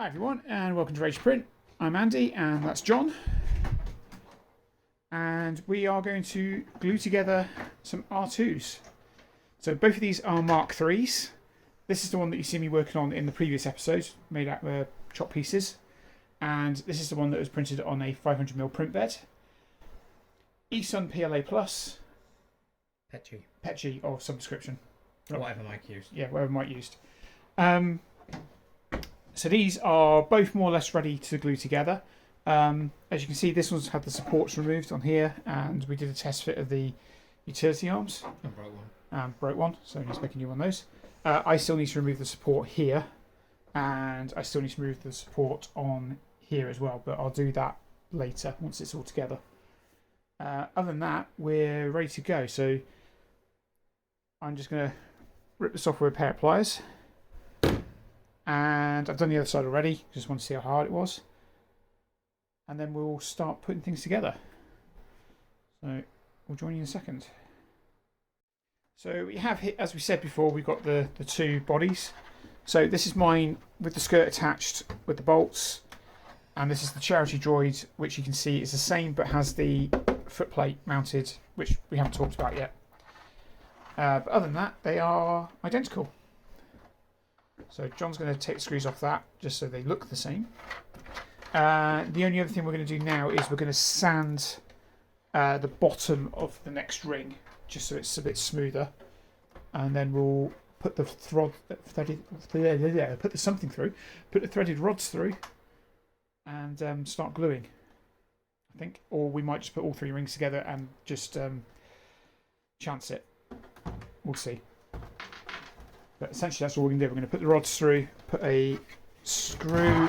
everyone, and welcome to Rage Print. I'm Andy, and that's John. And we are going to glue together some R2s. So both of these are Mark IIIs. This is the one that you see me working on in the previous episode, made out of chop pieces. And this is the one that was printed on a 500mm print bed. eSun PLA Plus. Petchy or some description. Whatever Mike used. Yeah, whatever Mike used. So these are both more or less ready to glue together. As you can see, this one's had the supports removed on here, and we did a test fit of the utility arms. And broke one. Broke one, so he's making new one of those. I still need to remove the support here, and I still need to remove the support on here as well, but I'll do that later once it's all together. Other than that, we're ready to go. So I'm just going to rip this off with a pair of pliers. And I've done the other side already, just want to see how hard it was. And then we'll start putting things together. So we'll join you in a second. So we have, as we said before, we've got the two bodies. So this is mine with the skirt attached with the bolts. And this is the Charity Droid, which you can see is the same but has the footplate mounted, which we haven't talked about yet. But other than that, they are identical. So John's going to take the screws off that just so they look the same. The only other thing we're going to do now is we're going to sand the bottom of the next ring just so it's a bit smoother, and then we'll put the threaded rods through and start gluing, I think. Or we might just put all three rings together and just chance it. We'll see. But essentially that's all we're going to do. We're going to put the rods through, put a screw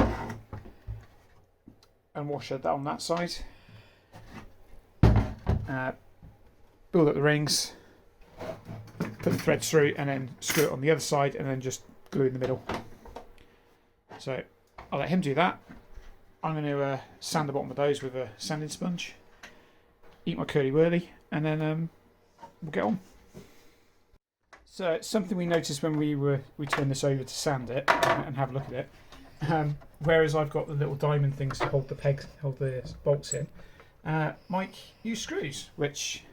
and washer down that side, build up the rings, put the threads through, and then screw it on the other side, and then just glue in the middle. So I'll let him do that. I'm going to sand the bottom of those with a sanding sponge, eat my curly whirly, and then we'll get on. So it's something we noticed when we turned this over to sand it and have a look at it. Whereas I've got the little diamond things to hold the bolts in, Mike used screws, which,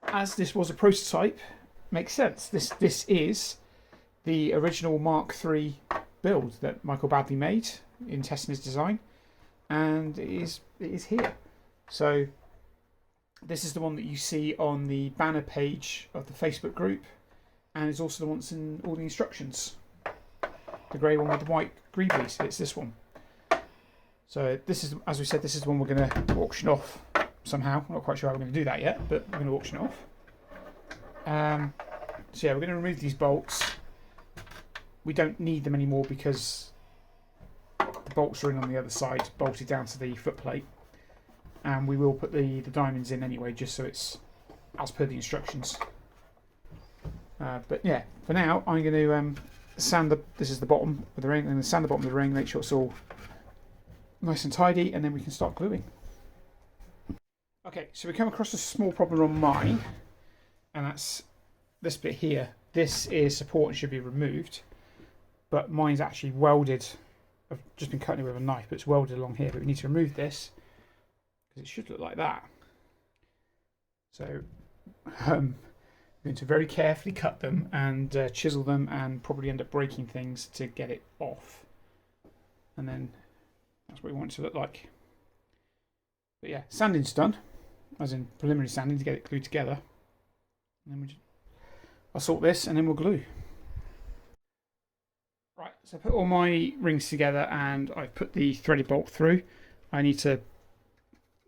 as this was a prototype, makes sense. This is the original Mark III build that Michael Badley made in testing his design, and it is here. So this is the one that you see on the banner page of the Facebook group. And it's also the one that's in all the instructions. The grey one with the white greeblies. It's this one. So this is, as we said, this is the one we're going to auction off somehow. I'm not quite sure how we're going to do that yet, but we're going to auction it off. So yeah, we're going to remove these bolts. We don't need them anymore because the bolts are in on the other side, bolted down to the footplate. And we will put the diamonds in anyway, just so it's as per the instructions. But yeah, for now I'm going to sand this is the bottom of the ring. I'm going to sand the bottom of the ring, make sure it's all nice and tidy, and then we can start gluing. Okay, so we come across a small problem on mine, and that's this bit here. This is support and should be removed, but mine's actually welded. I've just been cutting it with a knife, but it's welded along here. But we need to remove this because it should look like that. So going to very carefully cut them and chisel them, and probably end up breaking things to get it off, and then that's what we want it to look like. But yeah, sanding's done, as in preliminary sanding to get it glued together, and then I'll sort this and then we'll glue. Right, so I put all my rings together and I've put the threaded bolt through. I need to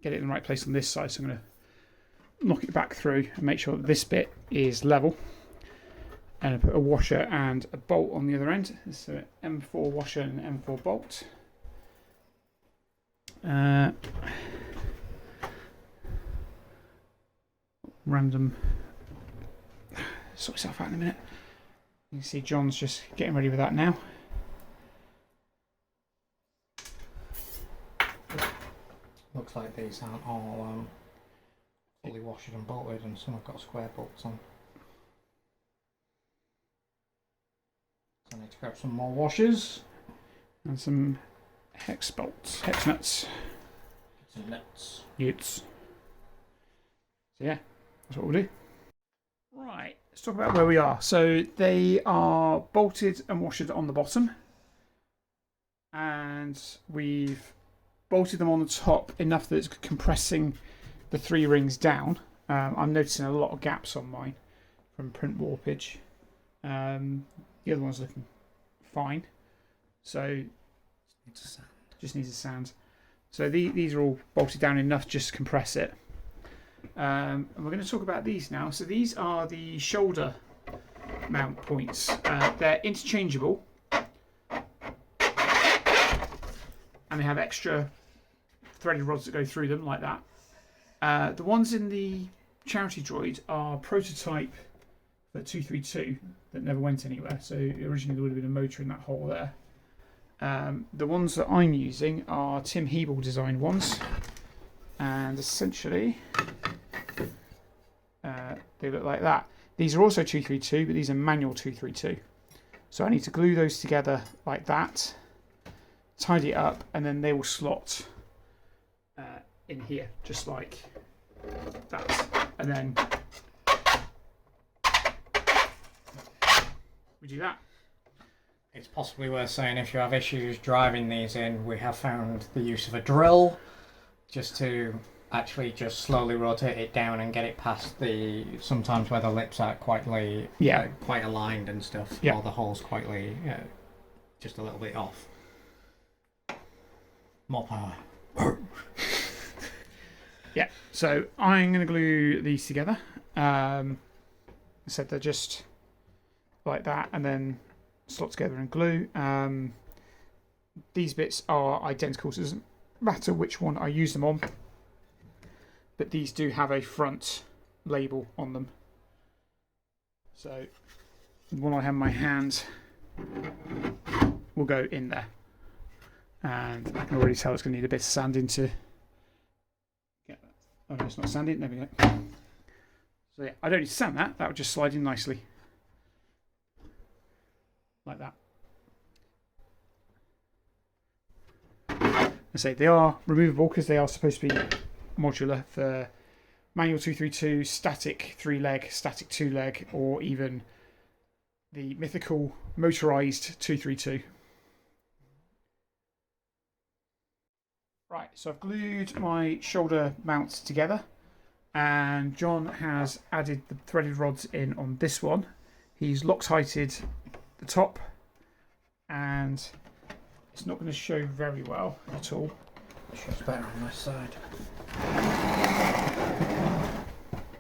get it in the right place on this side, so I'm going to knock it back through and make sure that this bit is level, and I put a washer and a bolt on the other end. So an M4 washer and an M4 bolt. Random. Sort yourself out in a minute. You can see John's just getting ready with that now. Looks like these aren't all fully washed and bolted, and some have got square bolts on. So I need to grab some more washers. and some hex bolts, hex nuts. Some nuts. Utes. So yeah, that's what we'll do. Right, let's talk about where we are. So they are bolted and washered on the bottom, and we've bolted them on the top enough that it's compressing the 3 rings down. I'm noticing a lot of gaps on mine from print warpage. The other one's looking fine. So just needs a sand. So these are all bolted down enough just to compress it. And we're going to talk about these now. So these are the shoulder mount points. They're interchangeable, and they have extra threaded rods that go through them like that. The ones in the charity droid are prototype for 232 that never went anywhere. So originally there would have been a motor in that hole there. The ones that I'm using are Tim Hebel designed ones, and essentially they look like that. These are also 232, but these are manual 232. So I need to glue those together like that, tidy it up, and then they will slot in here, just like that. And then we do that. It's possibly worth saying if you have issues driving these in, we have found the use of a drill just to actually just slowly rotate it down and get it past the sometimes where the lips are quite aligned and stuff, or the hole's quite just a little bit off. More power. Yeah, so I'm going to glue these together. I said they're just like that, and then slot together and glue. These bits are identical, so it doesn't matter which one I use them on, but these do have a front label on them. So the one I have in my hand will go in there, and I can already tell it's going to need a bit of sanding to get that. Oh no, it's not sanding. There we go. So yeah, I don't need to sand that. That would just slide in nicely like that. I say they are removable because they are supposed to be modular for manual 232, static 3-leg, static 2-leg, or even the mythical motorized 232. Right, so I've glued my shoulder mounts together, and John has added the threaded rods in on this one. He's Loctited the top, and it's not going to show very well at all. It shows better on this side.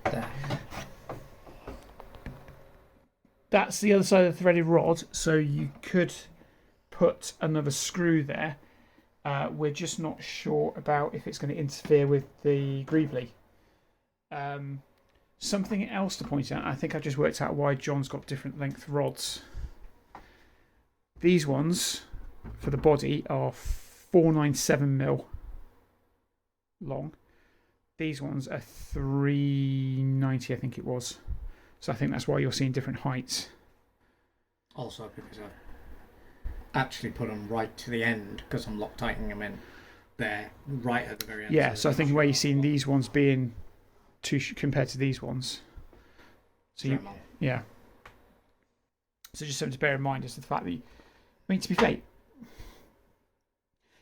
There. That's the other side of the threaded rod, so you could put another screw there. We're just not sure about if it's going to interfere with the greebly. Something else to point out, I think I just worked out why John's got different length rods. These ones for the body are 497mm long. These ones are 390, I think it was. So I think that's why you're seeing different heights. Also because I actually put them right to the end because I'm Loctiting them in there, right at the very end. Yeah, so I think where you're seeing these ones being two compared to these ones. So yeah. So just something to bear in mind is the fact that, I mean, to be fair,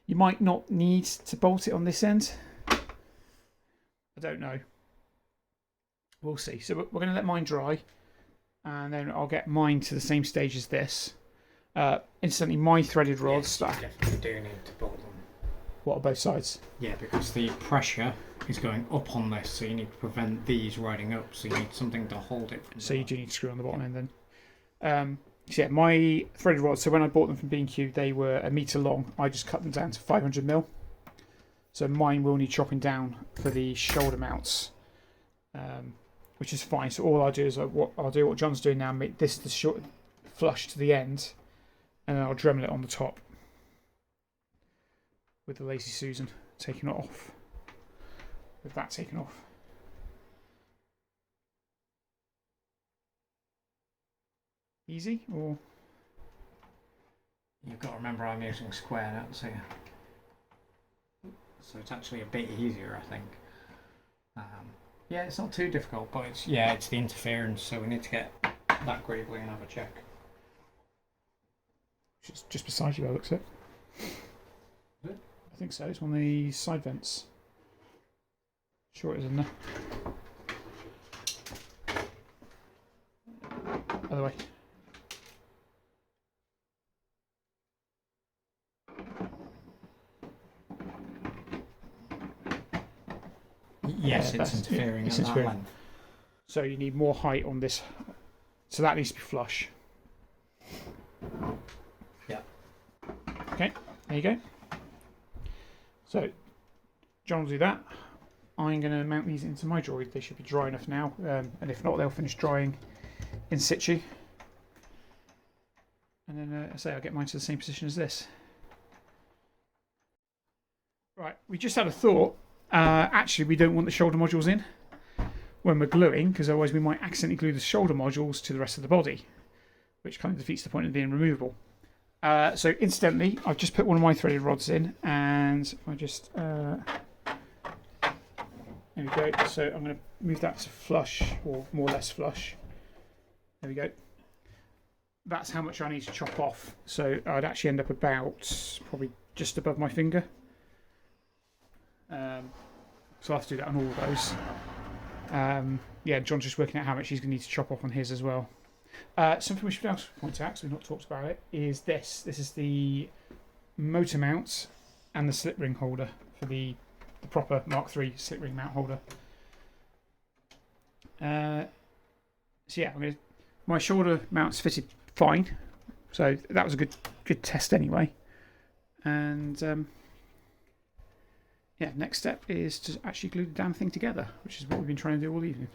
you might not need to bolt it on this end. I don't know. We'll see. So we're going to let mine dry, and then I'll get mine to the same stage as this. Instantly, my threaded rods. Yes, you definitely do need to bolt them. What, on both sides? Yeah, because the pressure is going up on this, so you need to prevent these riding up. So you need something to hold it. So you do need to screw on the bottom end then. So yeah, my threaded rods. So when I bought them from B&Q, they were 1 metre long. I just cut them down to 500mm. So mine will need chopping down for the shoulder mounts, which is fine. So all I'll do is what John's doing now, make this the short flush to the end, and then I'll Dremel it on the top with the Lazy Susan taking it off. With that taken off. Easy or? You've got to remember I'm using square nuts here. So it's actually a bit easier, I think. Yeah, it's not too difficult, but it's the interference, so we need to get that gravely and have a check. Which is just beside you, by the looks of it. Is it? I think so. It's one of the side vents. Sure it is in there. Other way. Yes, Yeah, it's interfering it's at that interfering. length. So you need more height on this. So that needs to be flush. Yeah. Okay, there you go. So John will do that. I'm going to mount these into my droid. They should be dry enough now, and if not, they'll finish drying in situ. And then I say I'll get mine to the same position as this. Right, we just had a thought. Actually, we don't want the shoulder modules in when we're gluing, because otherwise we might accidentally glue the shoulder modules to the rest of the body, which kind of defeats the point of being removable. So incidentally, I've just put one of my threaded rods in, and I just there we go. So I'm going to move that to flush, or more or less flush. There we go. That's how much I need to chop off. So I'd actually end up about probably just above my finger. So I'll have to do that on all of those. Yeah, John's just working out how much he's going to need to chop off on his as well. Something we should also point out, because we've not talked about it, is this. This is the motor mount and the slip ring holder for the proper Mark III slip ring mount holder. So yeah, my shoulder mount's fitted fine. So that was a good test anyway. And yeah, next step is to actually glue the damn thing together, which is what we've been trying to do all evening.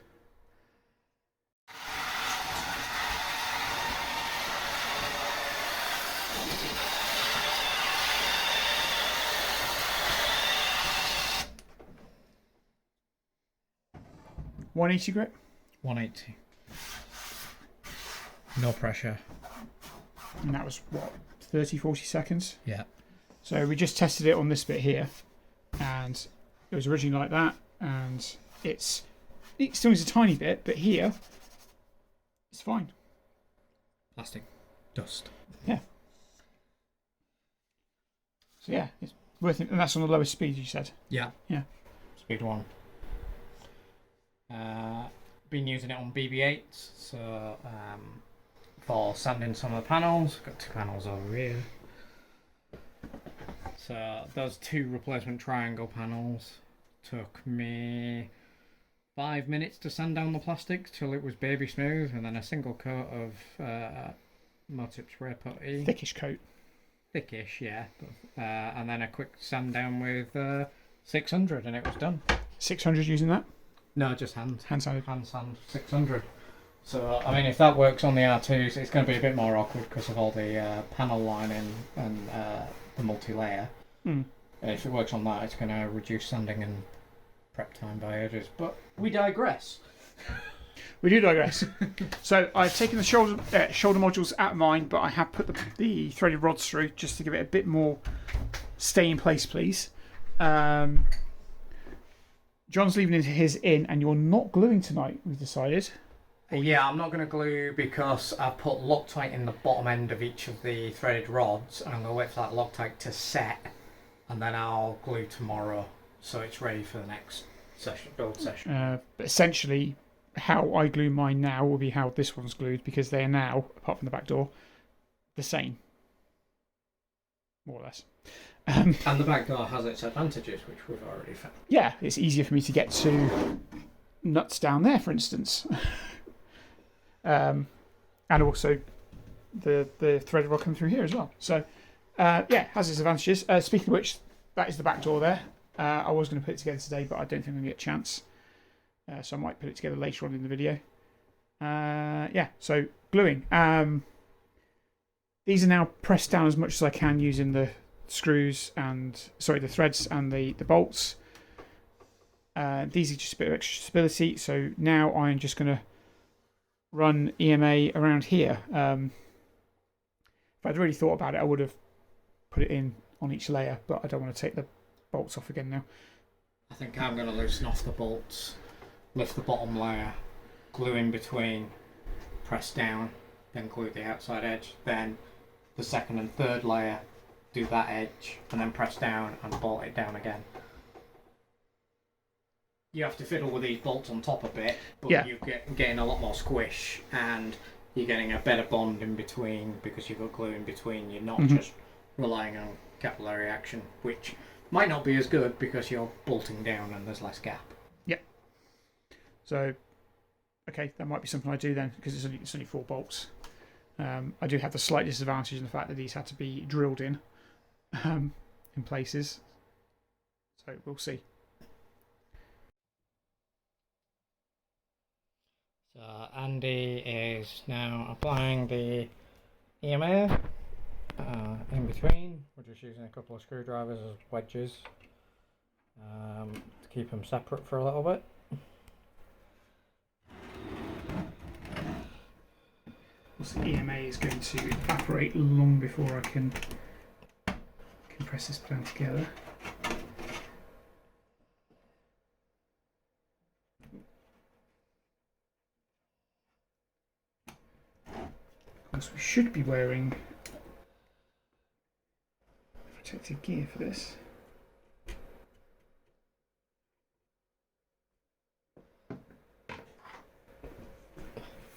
$180 grip? 180. No pressure. And that was, what, 30, 40 seconds? Yeah. So we just tested it on this bit here, and it was originally like that, and it still needs a tiny bit, but here, it's fine. Plastic. Dust. Yeah. So yeah, it's worth it, and that's on the lowest speed, you said? Yeah. Yeah. Speed 1. Been using it on BB-8s, so for sanding some of the panels. Got 2 panels over here. So those 2 replacement triangle panels took me 5 minutes to sand down the plastic till it was baby smooth, and then a single coat of Motip spray putty. Thickish coat. Thickish, yeah. And then a quick sand down with 600, and it was done. 600 using that? No, just hand. Hand sanded. Hand sand 600. So, I mean, if that works on the R2s, it's going to be a bit more awkward because of all the panel lining and the multi-layer. Mm. And if it works on that, it's going to reduce sanding and prep time by ages. But we digress. We do digress. So I've taken the shoulder modules out of mine, but I have put the threaded rods through just to give it a bit more stay in place, please. John's leaving his in, and you're not gluing tonight, we've decided. Yeah, I'm not going to glue because I've put Loctite in the bottom end of each of the threaded rods, and I'm going to wait for that Loctite to set, and then I'll glue tomorrow so it's ready for the next build session. But essentially, how I glue mine now will be how this one's glued, because they are now, apart from the back door, the same. More or less. And the back door has its advantages, which we've already found. Yeah, it's easier for me to get to nuts down there, for instance. And also the threaded rod coming through here as well. So, yeah, has its advantages. Speaking of which, that is the back door there. I was going to put it together today, but I don't think I'm going to get a chance. So I might put it together later on in the video. Yeah, so gluing. These are now pressed down as much as I can using the screws and, the threads and the bolts. These are just a bit of extra stability. So now I'm just going to run EMA around here. If I'd really thought about it, I would have put it in on each layer, but I don't want to take the bolts off again now. I think I'm going to loosen off the bolts, lift the bottom layer, glue in between, press down, then glue the outside edge, then the second and third layer, do that edge, and then press down and bolt it down again. You have to fiddle with these bolts on top a bit, but you're getting a lot more squish, and you're getting a better bond in between because you've got glue in between. You're not just relying on capillary action, which might not be as good because you're bolting down and there's less gap. Yep. So, okay, that might be something I do then, because it's only 4 bolts. I do have the slight disadvantage in the fact that these had to be drilled in places. So we'll see. So Andy is now applying the EMA in between. We're just using a couple of screwdrivers as wedges to keep them separate for a little bit. The EMA is going to evaporate long before I can compress this plan together. Of course, we should be wearing protective gear for this.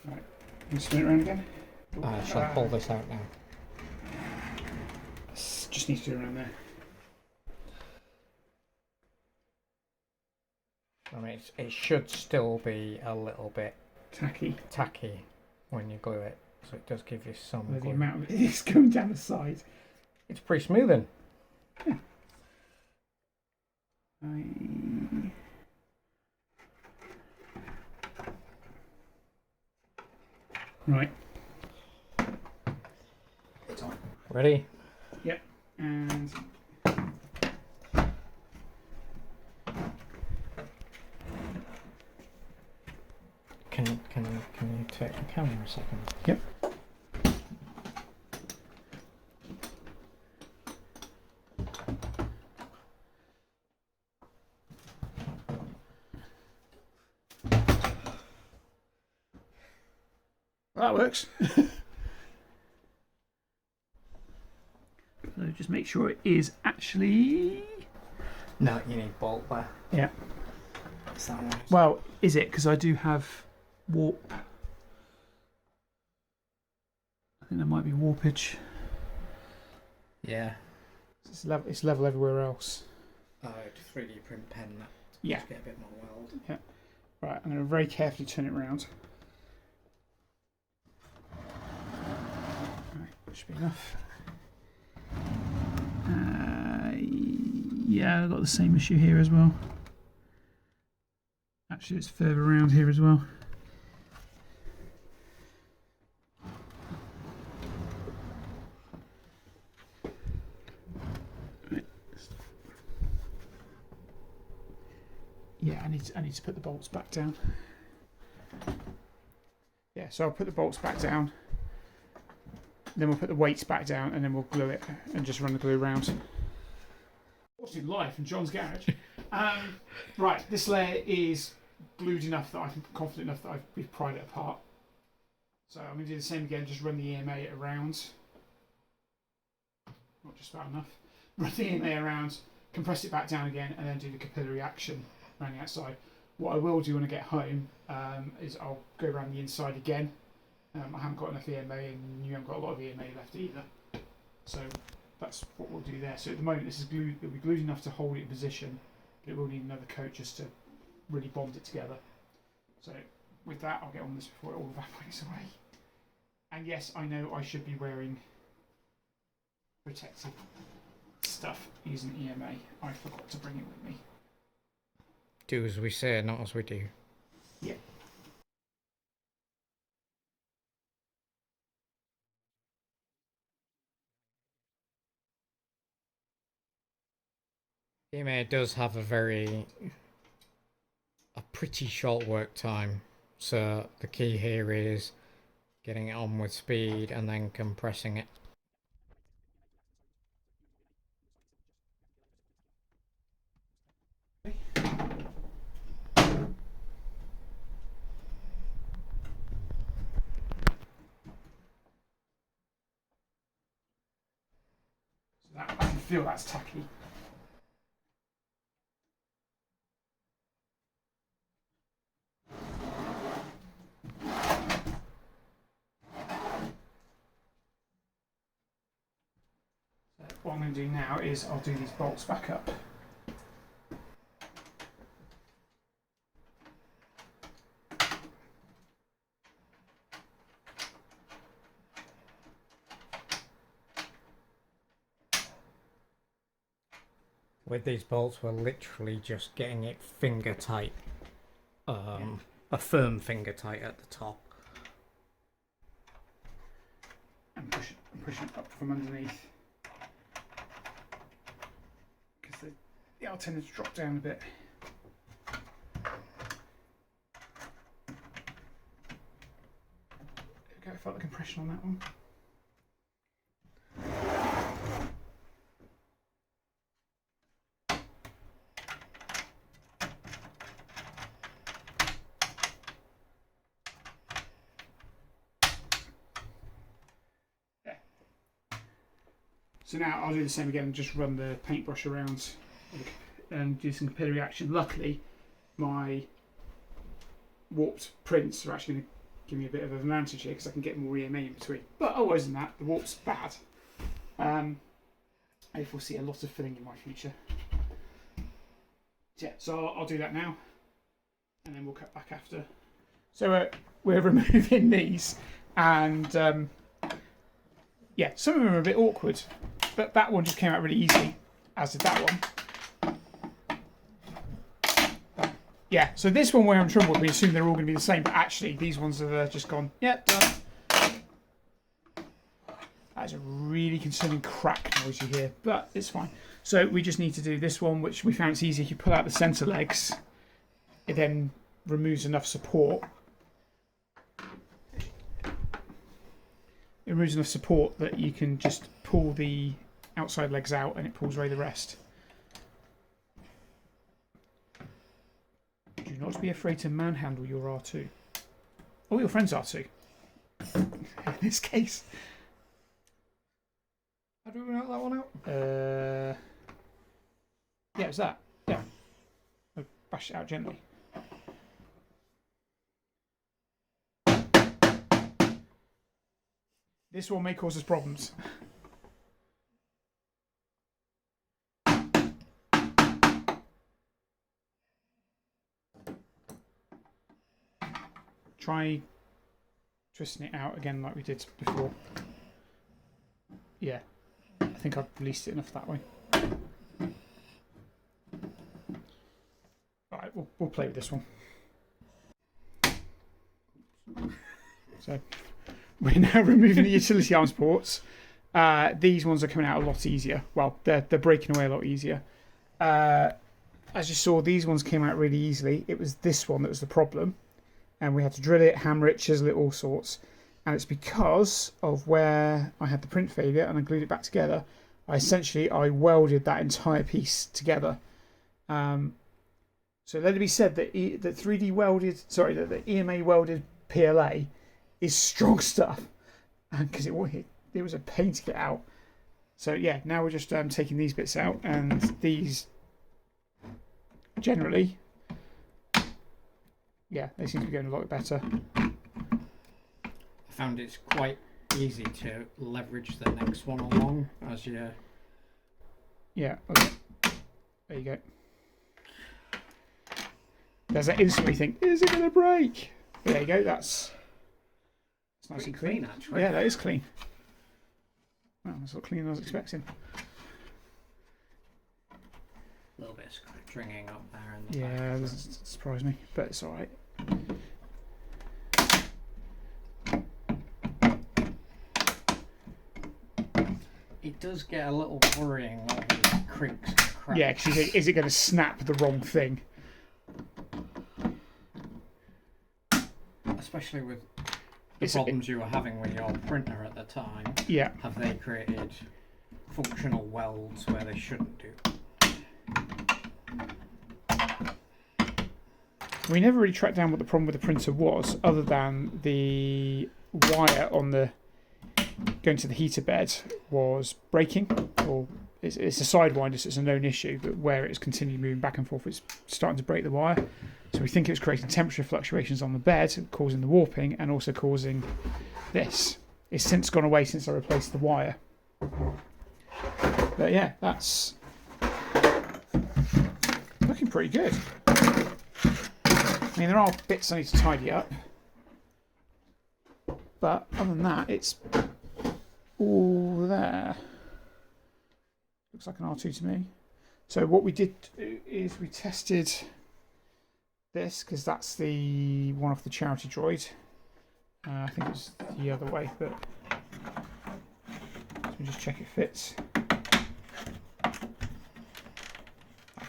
Right, can you spin it around again? I shall pull this out now. Just need to do it around there. I mean, it should still be a little bit tacky when you glue it, so it does give you some the glue. amount of it is going down the side. It's pretty smoothing. Yeah. Right. Ready? Yep. And can you take the camera a second? Yep. Well, that works. So just make sure it is actually. No, you need bolt there. Yeah. That's that one. Well, is it? Because I do have warp. I think there might be warpage. Yeah. It's level everywhere else. Oh, 3D print pen that. Yeah. Just get a bit more weld. Yeah. Right, I'm going to very carefully turn it around. Right, that should be enough. Yeah, I've got the same issue here as well. Actually, it's further around here as well. Yeah, I need to put the bolts back down. Yeah, so I'll put the bolts back down. Then we'll put the weights back down, and then we'll glue it and just run the glue around. Watching live from John's garage. Right, this layer is glued enough that I'm confident enough that we've pried it apart. So I'm going to do the same again, just run the EMA around. Not just about enough. Run the EMA around, compress it back down again, and then do the capillary action around the outside. What I will do when I get home is I'll go around the inside again. I haven't got enough EMA, and you haven't got a lot of EMA left either. So that's what we'll do there. So at the moment, this is glued. It'll be glued enough to hold it in position, but it will need another coat just to really bond it together. So with that, I'll get on this before it all evaporates away. And yes, I know I should be wearing protective stuff using EMA. I forgot to bring it with me. Do as we say, not as we do. Yeah. EMA does have a pretty short work time, so the key here is getting it on with speed and then compressing it. feel that's tacky. What I'm going to do now is I'll do these bolts back up. With these bolts, we're literally just getting it finger tight. A firm finger tight at the top. And push it up from underneath. Because the L tend to drop down a bit. There we go, I felt the compression on that one. So now I'll do the same again, just run the paintbrush around and do some capillary action. Luckily, my warped prints are actually going to give me a bit of an advantage here because I can get more EMA in between. But otherwise than that, the warp's bad. I foresee a lot of filling in my future. Yeah, so I'll do that now, and then we'll cut back after. So we're removing these, and yeah, some of them are a bit awkward. But that one just came out really easily, as did that one. Yeah, so this one where I'm troubled, we assume they're all going to be the same, but actually these ones have just gone, yeah, done. That is a really concerning crack noise you hear, but it's fine. So we just need to do this one, which we found it's easy. If you pull out the centre legs, it then removes enough support. It removes enough support that you can just pull the outside legs out and it pulls away the rest. Do not be afraid to manhandle your R2. Or your friend's R2. In this case. How do we knock that one out? Yeah, it's that. Yeah. I'll bash it out gently. This one may cause us problems. Try twisting it out again like we did before. Yeah, I think I've released it enough that way. Alright, we'll play with this one. So we're now removing the utility arms ports. These ones are coming out a lot easier. Well, they're breaking away a lot easier. As you saw, these ones came out really easily. It was this one that was the problem. And we had to drill it, hammer it, chisel it, all sorts. And it's because of where I had the print failure and I glued it back together. I welded that entire piece together. So let it be said that that 3D welded, that the EMA welded PLA is strong stuff, because it was a pain to get out. So yeah, now we're just taking these bits out, and these generally, yeah, they seem to be going a lot better. I found it's quite easy to leverage the next one along as you. Yeah, okay. There you go. There's that instant where you think, is it going to break? But there you go, that's nice and clean. Actually. Yeah, that is clean. Well, that's not clean as I was expecting. A little bit of stringing up there. In the Yeah, back. doesn't surprise me, but it's alright. It does get a little worrying when it creaks and cracks. Yeah, because you think, is it going to snap the wrong thing? Especially with the problems you were having with your printer at the time. Yeah. Have they created functional welds where they shouldn't do? We never really tracked down what the problem with the printer was, other than the wire on the going to the heater bed was breaking, or it's a sidewinder, so it's a known issue, but where it's continually moving back and forth, it's starting to break the wire. So we think it was creating temperature fluctuations on the bed, causing the warping, and also causing this. It's since gone away since I replaced the wire. But yeah, that's looking pretty good. I mean, there are bits I need to tidy up, but other than that, it's all there. Looks like an R2 to me. So what we did is we tested this, because that's the one off the charity droid. I think it's the other way, but let me just check it fits. It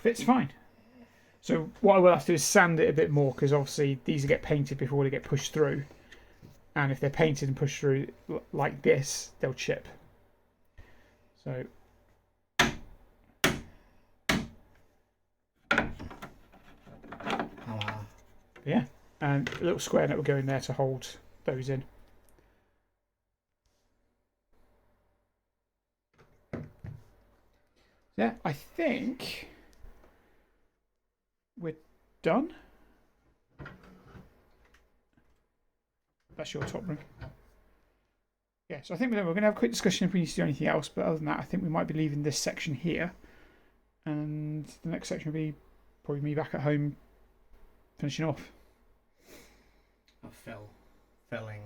fits fine. So what I will have to do is sand it a bit more, because obviously these get painted before they get pushed through. And if they're painted and pushed through like this, they'll chip. So yeah, and a little square net will go in there to hold those in. Yeah, I think we're done. That's your top ring. Yeah, so I think we're going to have a quick discussion if we need to do anything else, but other than that, I think we might be leaving this section here. And the next section will be probably me back at home finishing off. Filling.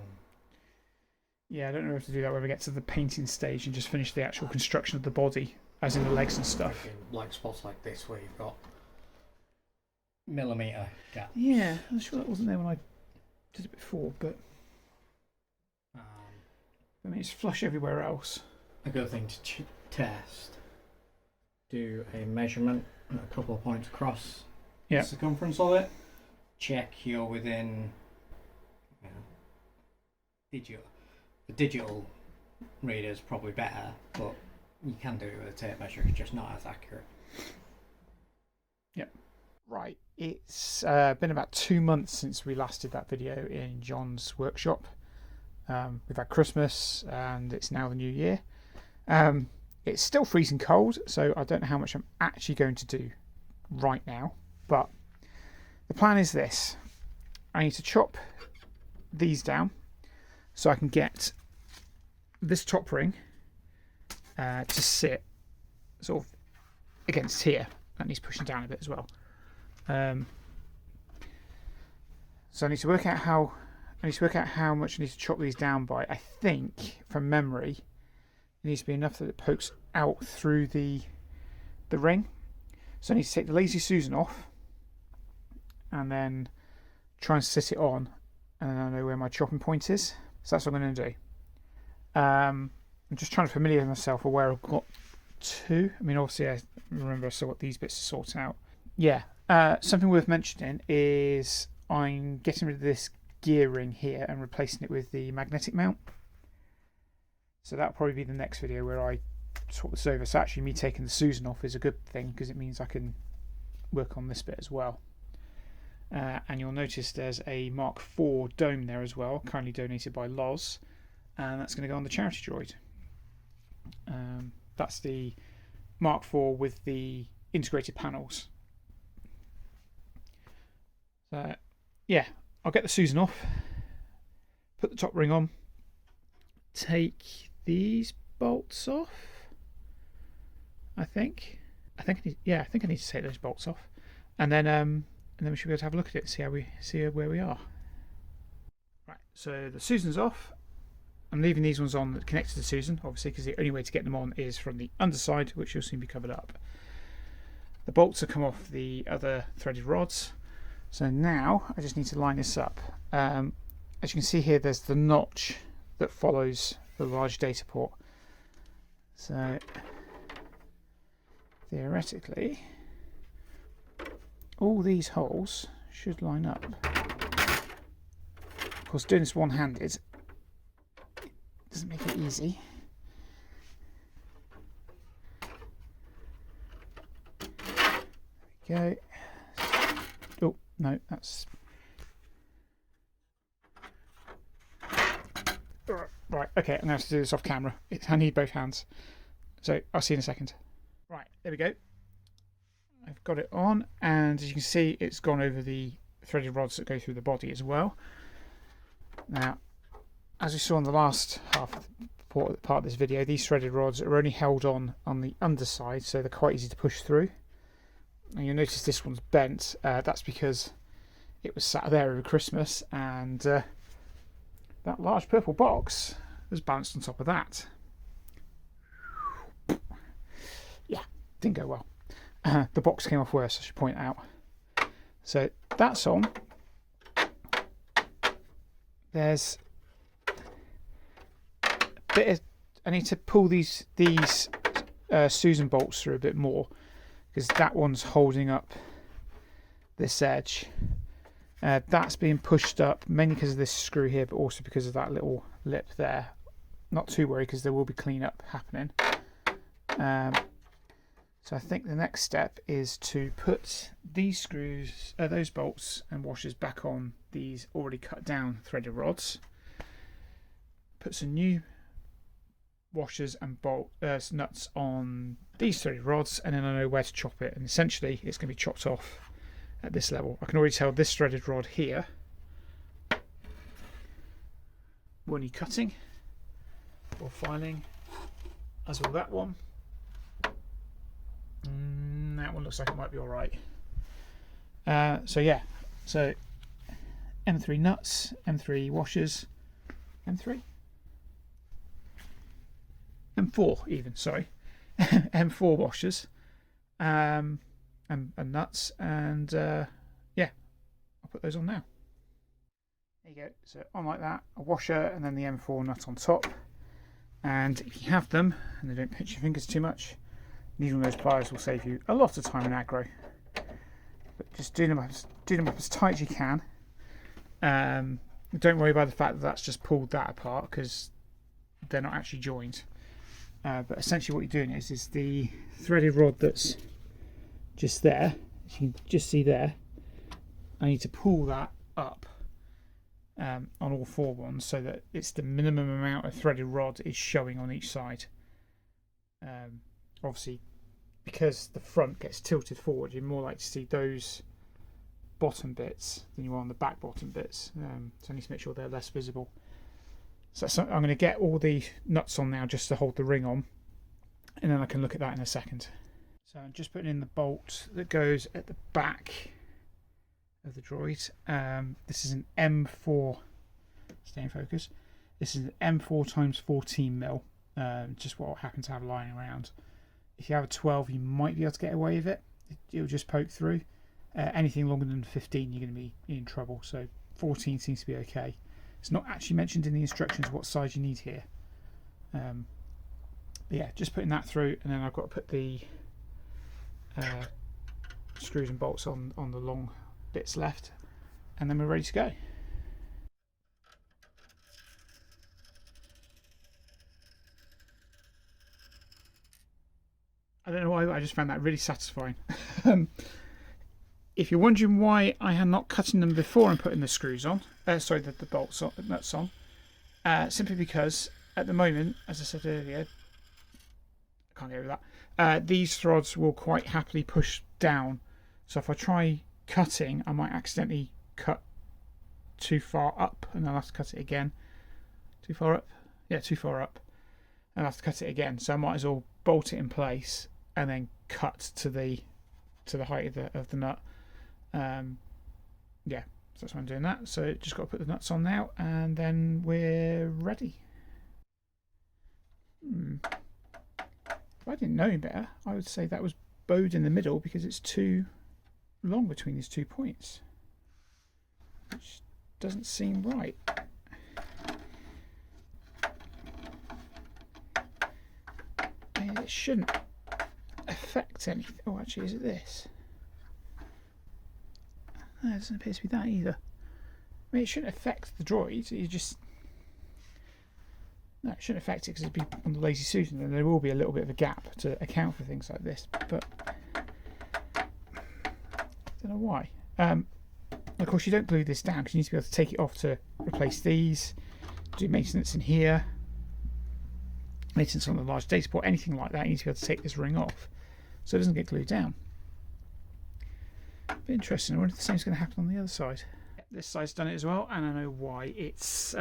Yeah, I don't know if to do that when we get to the painting stage and just finish the actual construction of the body, as in the legs and stuff. Like spots like this where you've got millimetre gaps. Yeah, I'm sure that wasn't there when I did it before, but I mean, it's flush everywhere else. A good thing to test. Do a measurement at a couple of points across the circumference of it. Check you're within, digital. The digital reader is probably better, but you can do it with a tape measure. It's just not as accurate. Yep. Right. It's been about 2 months since we last did that video in John's workshop. We've had Christmas and it's now the new year. It's still freezing cold, so I don't know how much I'm actually going to do right now, but the plan is this. I need to chop these down so I can get this top ring to sit sort of against here. That needs pushing down a bit as well. So I need to work out how much I need to chop these down by. I think from memory it needs to be enough that it pokes out through the ring. So I need to take the Lazy Susan off and then try and sit it on, and then I know where my chopping point is. So that's what I'm going to do. I'm just trying to familiarise myself with where I've got to. I mean, obviously I remember I still got these bits to sort out. Yeah, something worth mentioning is I'm getting rid of this gear ring here and replacing it with the magnetic mount. So that'll probably be the next video where I swap this over. So actually me taking the Susan off is a good thing, because it means I can work on this bit as well. And you'll notice there's a Mark IV dome there as well, kindly donated by Loz, and that's going to go on the charity droid. That's the Mark IV with the integrated panels. So yeah, I'll get the Susan off, put the top ring on, take these bolts off. I think I need to take those bolts off, and then we should be able to have a look at it and see where we are. Right, so the Susan's off. I'm leaving these ones on that connect to the Susan, obviously, because the only way to get them on is from the underside, which will soon be covered up. The bolts have come off the other threaded rods. So now I just need to line this up. As you can see here, there's the notch that follows the large data port. So theoretically, all these holes should line up. Of course, doing this one-handed doesn't make it easy. There we go. Oh, no, that's... Right, okay, I'm going to have to do this off camera. I need both hands. So, I'll see you in a second. Right, there we go. I've got it on, and as you can see, it's gone over the threaded rods that go through the body as well. Now, as we saw in the last part of this video, these threaded rods are only held on the underside, so they're quite easy to push through. And you'll notice this one's bent. That's because it was sat there over Christmas, and that large purple box was balanced on top of that. Yeah, didn't go well. The box came off worse, I should point out. So that's on. There's a bit of, I need to pull these Susan bolts through a bit more, because that one's holding up this edge. That's being pushed up mainly because of this screw here, but also because of that little lip there. Not too worried, because there will be cleanup happening. So I think the next step is to put these screws, those bolts and washers back on these already cut down threaded rods. Put some new washers and nuts on these threaded rods, and then I know where to chop it. And essentially, it's going to be chopped off at this level. I can already tell this threaded rod here will need cutting or filing, as will that one. That one looks like it might be alright. So yeah, so M3 nuts, M3 washers, M3? M4 even, sorry. M4 washers and nuts, and yeah, I'll put those on now. There you go, so on like that, a washer and then the M4 nut on top. And if you have them and they don't pinch your fingers too much, needling those pliers will save you a lot of time in aggro. But just do them up as tight as you can. Don't worry about the fact that that's just pulled that apart, because they're not actually joined. But essentially what you're doing is the threaded rod that's just there, as you can just see there, I need to pull that up on all four ones, so that it's the minimum amount of threaded rod is showing on each side. Obviously, because the front gets tilted forward, you're more likely to see those bottom bits than you are on the back bottom bits. So I need to make sure they're less visible. So I'm going to get all the nuts on now just to hold the ring on, and then I can look at that in a second. So I'm just putting in the bolt that goes at the back of the droid. This is an M4, stay in focus. This is an M4 times 14 mil, just what I happen to have lying around. If you have a 12, you might be able to get away with it. It'll just poke through. Anything longer than 15, you're going to be in trouble. So 14 seems to be okay. It's not actually mentioned in the instructions what size you need here. But yeah, just putting that through, and then I've got to put the screws and bolts on the long bits left, and then we're ready to go. I don't know why, I just found that really satisfying. If you're wondering why I am not cutting them before I'm putting the screws on, the bolts on, the nuts on, simply because at the moment, as I said earlier, I can't get over that, these rods will quite happily push down. So if I try cutting, I might accidentally cut too far up, and I'll have to cut it again. Too far up? Yeah, too far up. I'll have to cut it again. So I might as well bolt it in place and then cut to the height of the nut. Yeah, so that's why I'm doing that. So just got to put the nuts on now, and then we're ready. If I didn't know any better, I would say that was bowed in the middle because it's too long between these 2 points, which doesn't seem right. It shouldn't affect anything. Oh, actually, is it this? No, it doesn't appear to be that either. I mean, it shouldn't affect the droid. No, it shouldn't affect it because it'd be on the Lazy Susan, and there will be a little bit of a gap to account for things like this. But I don't know why. Of course, you don't glue this down because you need to be able to take it off to replace these, do maintenance in here, maintenance on the large data port, anything like that. You need to be able to take this ring off. so it doesn't get glued down. Bit interesting. I wonder if the same's going to happen on the other side. This side's done it as well, and I know why. It's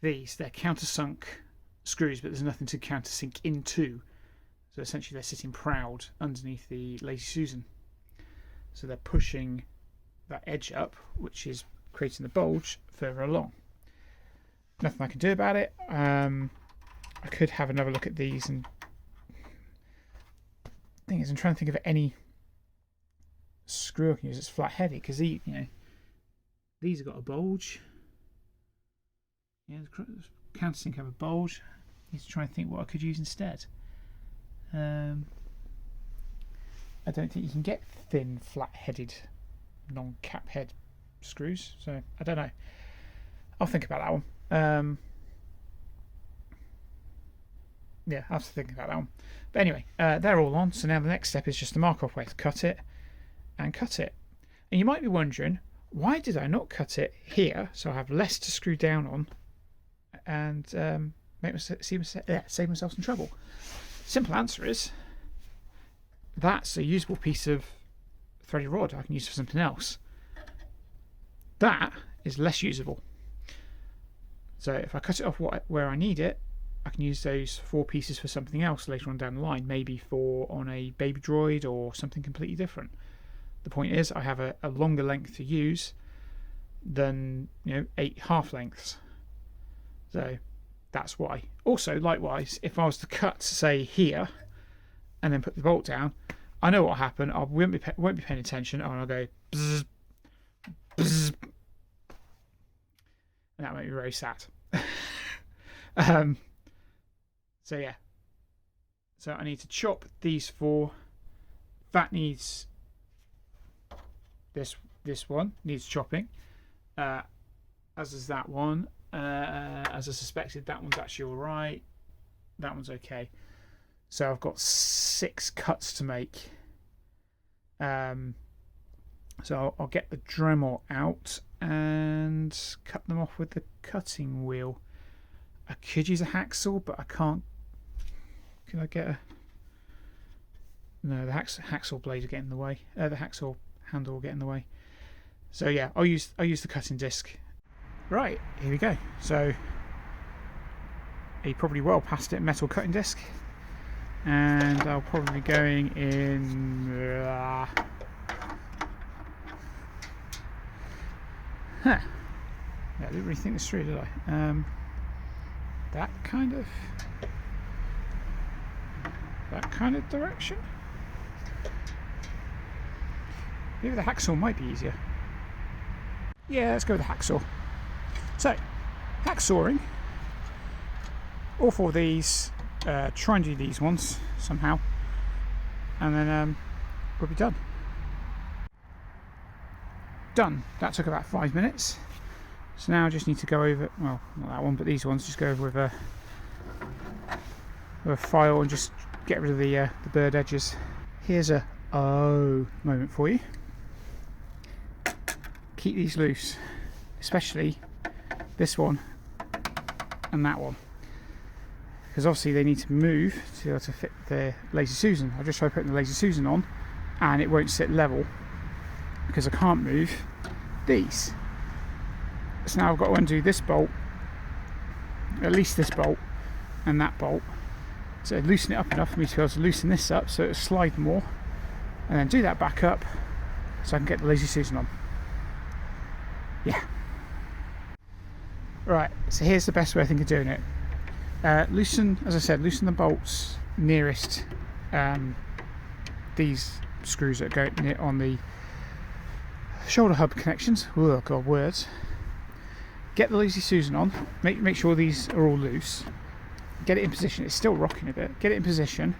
these. They're countersunk screws, but there's nothing to countersink into. So essentially they're sitting proud underneath the Lazy Susan. So they're pushing that edge up, which is creating the bulge further along. Nothing I can do about it. I could have another look at these, and the thing is, I'm trying to think of any screw I can use that's flat-headed, because these have got a bulge. Yeah, the countersink have a bulge. I need to try and think what I could use instead. I don't think you can get thin, flat-headed, non-cap head screws, so I don't know. I'll think about that one. Yeah, I'll have to think about that one. But anyway, they're all on, so now the next step is just to mark off where to cut it and cut it. And you might be wondering, why did I not cut it here so I have less to screw down on and save myself some trouble? Simple answer is, that's a usable piece of threaded rod I can use for something else. That is less usable. So if I cut it off where I need it, I can use those 4 pieces for something else later on down the line, maybe on a baby droid or something completely different. The point is, I have a longer length to use than 8 half lengths. So that's why. Also, likewise, if I was to cut, say, here and then put the bolt down, I know what will happen. I won't be paying attention, and I'll go bzz, bzz, and that made me very sad. So yeah. So I need to chop these 4. That needs this one needs chopping. As is that one. As I suspected, that one's actually all right. That one's okay. So I've got 6 cuts to make. So I'll get the Dremel out and cut them off with the cutting wheel. I could use a hacksaw, but I can't. Can I get a? No, the hacksaw blade will get in the way. The hacksaw handle will get in the way. So yeah, I'll use the cutting disc. Right, here we go. So a probably well past it metal cutting disc, and I'll probably be going in. Yeah, I didn't really think this through, did I? That kind of direction. Maybe the hacksaw might be easier. Yeah, let's go with the hacksaw. So, hacksawing all 4 of these. Try and do these ones somehow, and then we'll be done. Done. That took about 5 minutes. So now I just need to go over, well, not that one, but these ones, just go over with a file and just get rid of the bird edges. Here's a moment for you. Keep these loose, especially this one and that one, because obviously they need to move to be able to fit the Lazy Susan. I just tried putting the Lazy Susan on and it won't sit level because I can't move these. So now I've got to undo this bolt, at least this bolt and that bolt, so loosen it up enough for me to be able to loosen this up so it'll slide more, and then do that back up so I can get the Lazy Susan on. Yeah. Right, so here's the best way I think of doing it. Loosen, as I said, loosen the bolts nearest these screws that go on the shoulder hub connections. Oh god, words. Get the Lazy Susan on. Make sure these are all loose. Get it in position. It's still rocking a bit. Get it in position,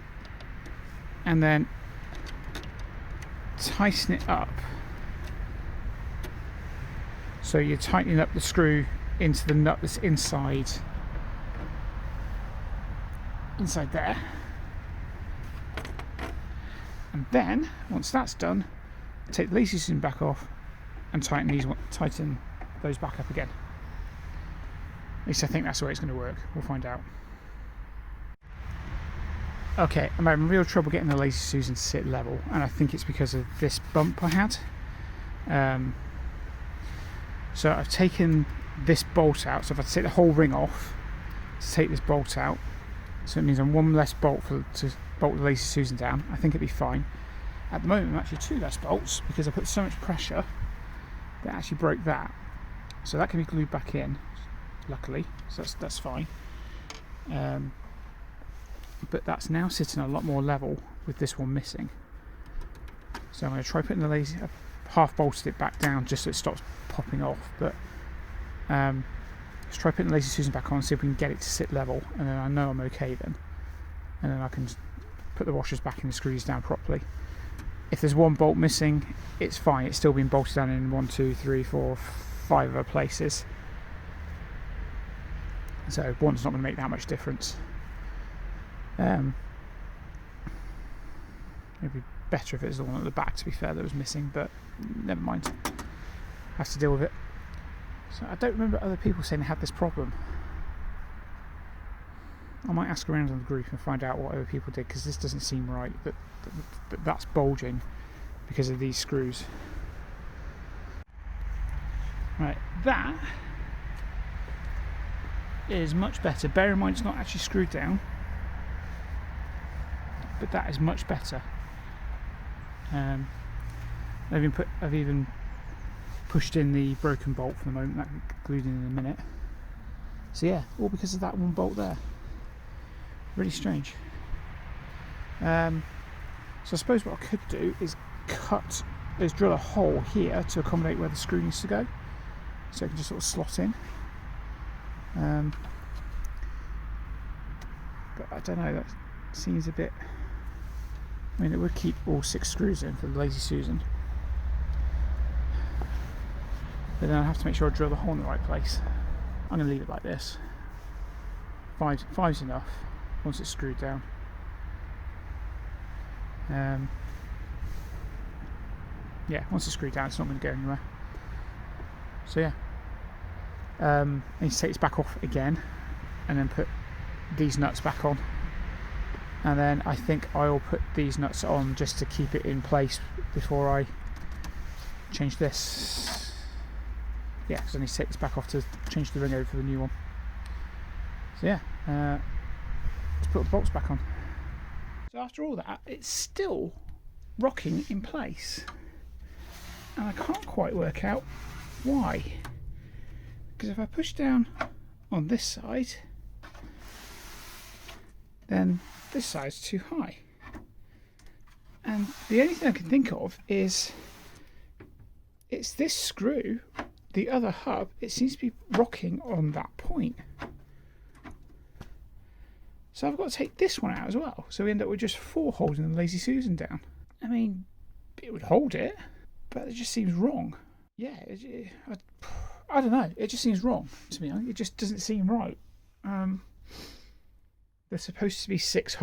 and then tighten it up. So you're tightening up the screw into the nut that's inside there. And then once that's done, take the Lazy Susan back off and tighten those back up again. At least I think that's the way it's going to work. We'll find out. Okay, I'm having real trouble getting the Lazy Susan to sit level, and I think it's because of this bump I had. So I've taken this bolt out, so if I take the whole ring off to take this bolt out, so it means I'm one less bolt to bolt the Lazy Susan down. I think it'd be fine. At the moment I'm actually two less bolts because I put so much pressure that actually broke that. So that can be glued back in, luckily, so that's fine. But that's now sitting a lot more level with this one missing. So I'm going to try putting the lazy, I've half bolted it back down just so it stops popping off, but let's try putting the Lazy Susan back on and see if we can get it to sit level, and then I know I'm okay then, and then I can put the washers back in and screws down properly. If there's one bolt missing, it's fine, it's still been bolted down in 1, 2, 3, 4, 5 other places, so one's not going to make that much difference. It'd be better if it was the one at the back, to be fair, that was missing, but never mind, have to deal with it. So I don't remember other people saying they had this problem. I might ask around on the group and find out what other people did, because this doesn't seem right, that that's bulging because of these screws. Right, that is much better. Bear in mind it's not actually screwed down, but that is much better. I've even pushed in the broken bolt for the moment, that will be glued in a minute. So yeah, all because of that one bolt there. Really strange. So I suppose what I could do is drill a hole here to accommodate where the screw needs to go, so it can just sort of slot in. But I don't know, that seems a bit, I mean, it would keep all 6 screws in for the Lazy Susan, but then I have to make sure I drill the hole in the right place. I'm going to leave it like this. Five's enough once it's screwed down. Yeah, once it's screwed down, it's not going to go anywhere. So yeah, I need to take this back off again, and then put these nuts back on, and then I think I'll put these nuts on just to keep it in place before I change this. Yeah, because I need to take this back off to change the ring over for the new one. So yeah, let's put the bolts back on. So after all that, it's still rocking in place, and I can't quite work out why. Because if I push down on this side, then this side's too high. And the only thing I can think of is it's this screw, the other hub, it seems to be rocking on that point. So I've got to take this one out as well. So we end up with just 4 holding the Lazy Susan down. I mean, it would hold it, but it just seems wrong. Yeah, I don't know. It just seems wrong to me. It just doesn't seem right. There's supposed to be 6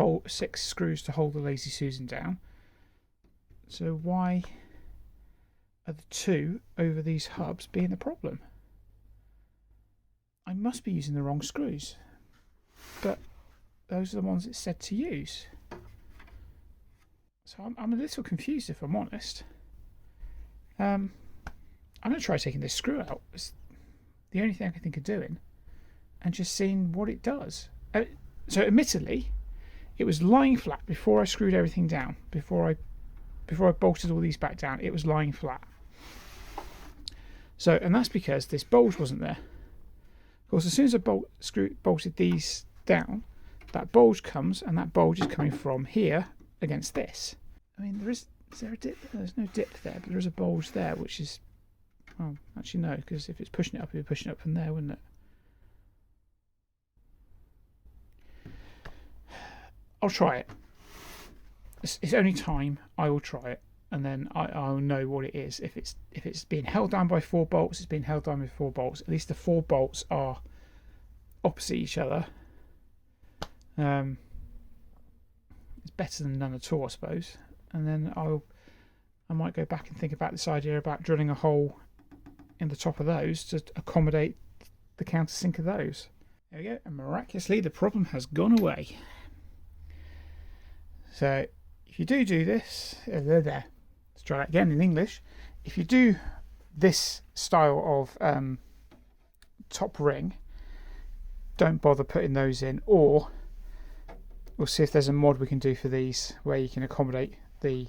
screws to hold the Lazy Susan down. So why are the 2 over these hubs being the problem? I must be using the wrong screws, but those are the ones it's said to use. So I'm a little confused, if I'm honest. I'm going to try taking this screw out. It's the only thing I can think of doing, and just seeing what it does. So admittedly, it was lying flat before I screwed everything down. Before I bolted all these back down, it was lying flat. So, and that's because this bulge wasn't there. Of course, as soon as I bolted these down, that bulge comes, and that bulge is coming from here against this. I mean, is there a dip? There's no dip there, but there is a bulge there, which is, oh, actually no, because if it's pushing it up, it'd be pushing it up from there, wouldn't it? I'll try it. It's only time. I will try it, and then I'll know what it is. If it's being held down by 4 bolts, it's being held down by 4 bolts. At least the 4 bolts are opposite each other. It's better than none at all, I suppose. And then I might go back and think about this idea about drilling a hole in the top of those to accommodate the countersink of those. There we go, and miraculously the problem has gone away. So if you do this, let's try that again in English. If you do this style of top ring, don't bother putting those in, or we'll see if there's a mod we can do for these where you can accommodate the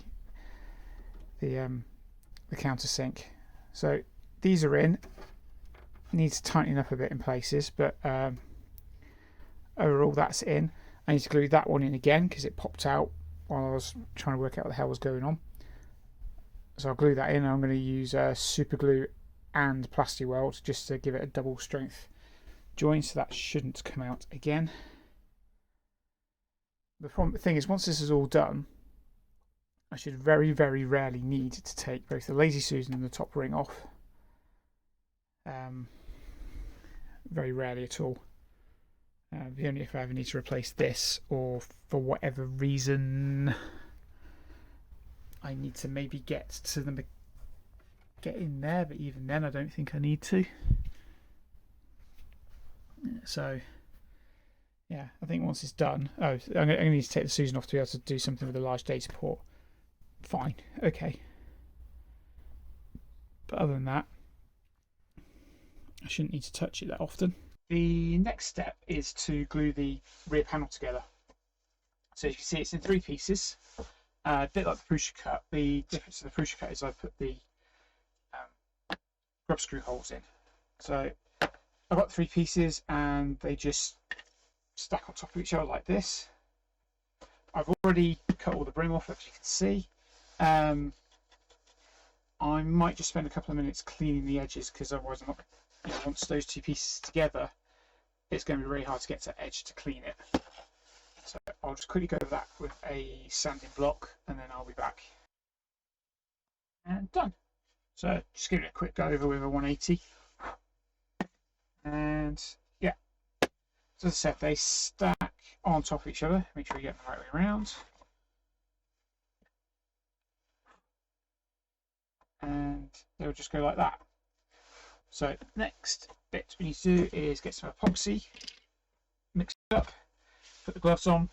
countersink. So these are in. Needs tightening up a bit in places, but overall that's in. I need to glue that one in again because it popped out while I was trying to work out what the hell was going on. So I'll glue that in. I'm going to use super glue and plastic weld just to give it a double strength joint, so that shouldn't come out again. The thing is, once this is all done, I should very, very rarely need to take both the Lazy Susan and the top ring off. Very rarely at all. Only if I ever need to replace this, or for whatever reason I need to maybe get in there, but even then I don't think I need to. So yeah, I think once it's done, I'm going to need to take the Susan off to be able to do something with a large data port. Fine, okay. But other than that, I shouldn't need to touch it that often. The next step is to glue the rear panel together. So as you can see, it's in 3 pieces, a bit like the Prusa cut. The difference to the Prusa cut is I put the grub screw holes in. So I've got 3 pieces and they just stack on top of each other like this. I've already cut all the brim off, as you can see. I might just spend a couple of minutes cleaning the edges, because otherwise I'm not, once those 2 pieces together, it's going to be really hard to get to the edge to clean it. So I'll just quickly go over that with a sanding block and then I'll be back. And done. So just give it a quick go over with a 180. And yeah, so as I said, they stack on top of each other. Make sure you get them the right way around. And they'll just go like that. So next bit we need to do is get some epoxy, mix it up, put the gloves on,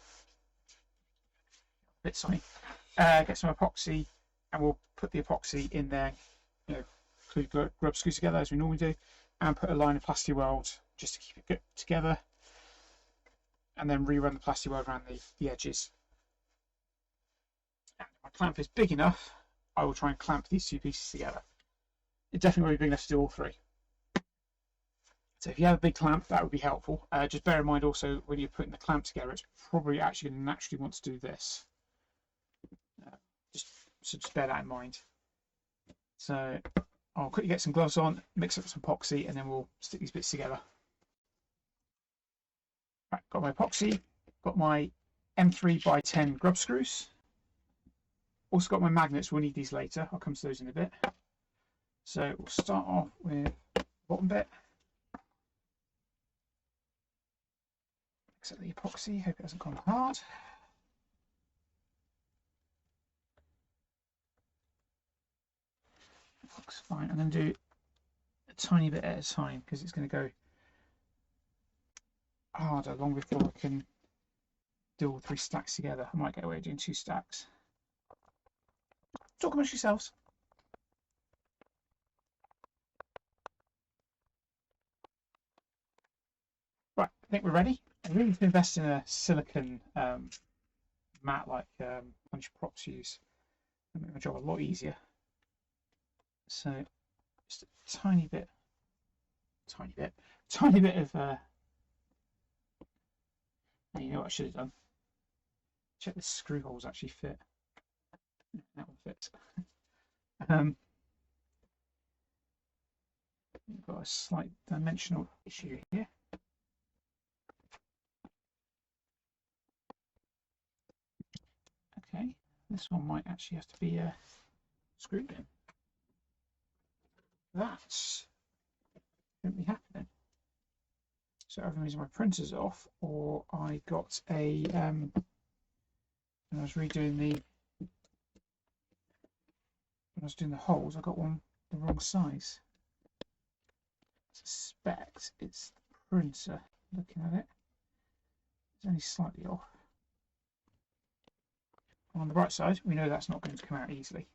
get some epoxy, and we'll put the epoxy in there, glue grub screws together as we normally do, and put a line of plastic weld just to keep it good together, and then rerun the plastic weld around the edges. And if my clamp is big enough, I will try and clamp these 2 pieces together. It definitely won't be big enough to do all 3. So if you have a big clamp, that would be helpful. Just bear in mind also, when you're putting the clamp together, it's probably actually going to naturally want to do this. Just bear that in mind. So I'll quickly get some gloves on, mix up some epoxy, and then we'll stick these bits together. Right, got my epoxy, got my M3x10 grub screws. Also got my magnets, we'll need these later. I'll come to those in a bit. So we'll start off with the bottom bit. Mix up the epoxy, hope it hasn't gone hard. Looks fine. I'm going to do a tiny bit at a time because it's going to go harder long before I can do all 3 stacks together. I might get away with doing 2 stacks. Talk amongst yourselves. Right, I think we're ready. I really need to invest in a silicone mat like punch props use. It'll make my job a lot easier. So just a tiny bit of you know what I should have done? Check the screw holes actually fit. That one fits. We've got a slight dimensional issue here. Okay, this one might actually have to be screwed in. That's shouldn't be happening. So either means my printer's off, or I got a when I was redoing the holes, I got one the wrong size. I suspect it's the printer. Looking at it, it's only slightly off. On the bright side, we know that's not going to come out easily.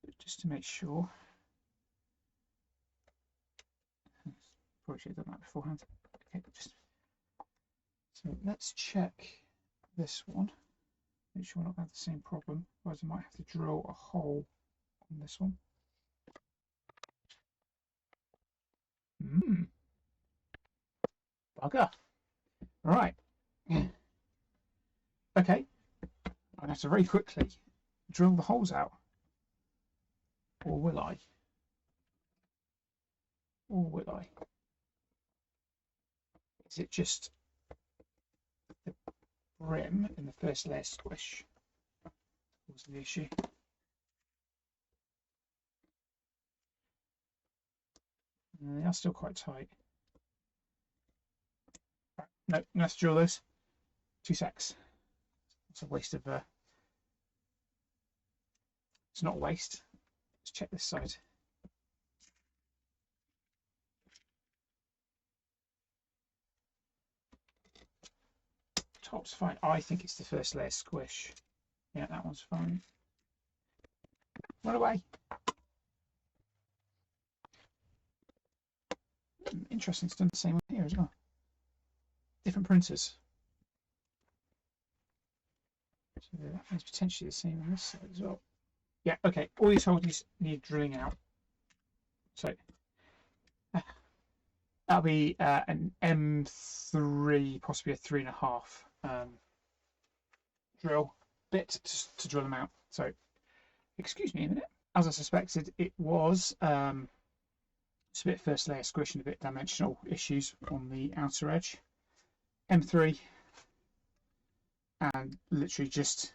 But just to make sure, probably should have done that beforehand. Okay, so let's check this one. Make sure we're not going to have the same problem. Otherwise, I might have to drill a hole on this one. Bugger. Right. Okay. I'm going to have to very quickly drill the holes out. Or will I? Or will I? Is it just the brim in the first layer squish? Was the issue? They are still quite tight. Right. No, let's drill those. 2 secs. It's a waste of. It's not a waste. Let's check this side. Top's fine. I think it's the first layer squish. Yeah, that one's fine. Run away. Interesting, it's done the same one here as well. Different printers. So that is potentially the same on this side as well. Yeah, okay. All these holes need drilling out. So that'll be an M3, possibly a 3.5 drill bit to drill them out. So, excuse me a minute. As I suspected, it was it's a bit first layer squish and a bit dimensional issues on the outer edge. M3, and literally just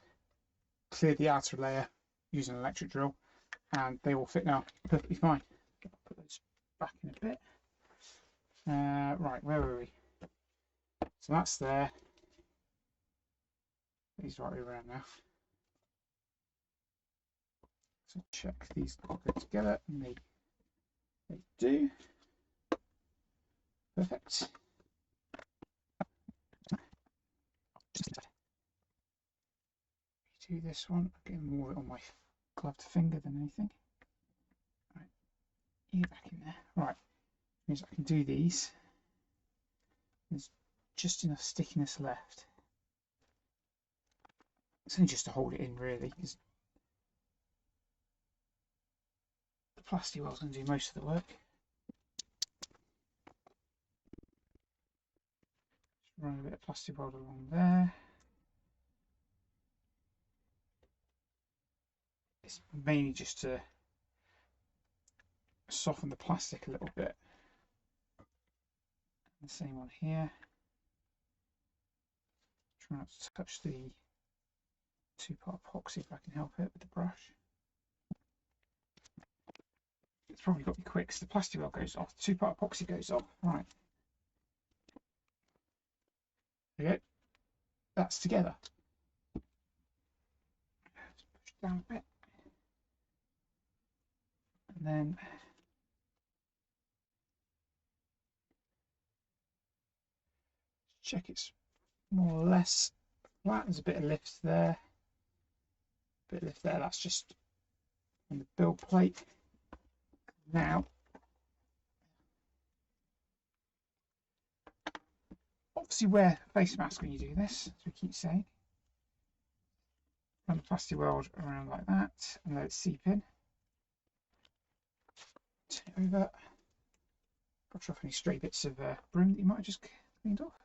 cleared the outer layer using an electric drill, and they will fit now perfectly fine. I'll put those back in a bit. Right, where were we? So that's there. These right way around now. So check these all go together, and they do. Perfect. Do this one. I'm getting more of it on my gloved finger than anything. Right, you get back in there. Right, means I can do these. There's just enough stickiness left. It's only just to hold it in, really, because the plastic wel's going to do most of the work. Just run a bit of plastic weld along there. It's mainly just to soften the plastic a little bit. And the same one here. Try not to touch the 2-part epoxy if I can help it with the brush. It's probably got to be quick because the plastic weld goes off, the 2-part epoxy goes off. Right. There you go. That's together. Just push it down a bit. And then check it's more or less flat. There's a bit of lift there. A bit of lift there. That's just on the build plate. Now, obviously wear a face mask when you do this, as we keep saying. Run the plastic weld around like that and let it seep in. Turn it over. Brush off any stray bits of brim that you might have just cleaned off.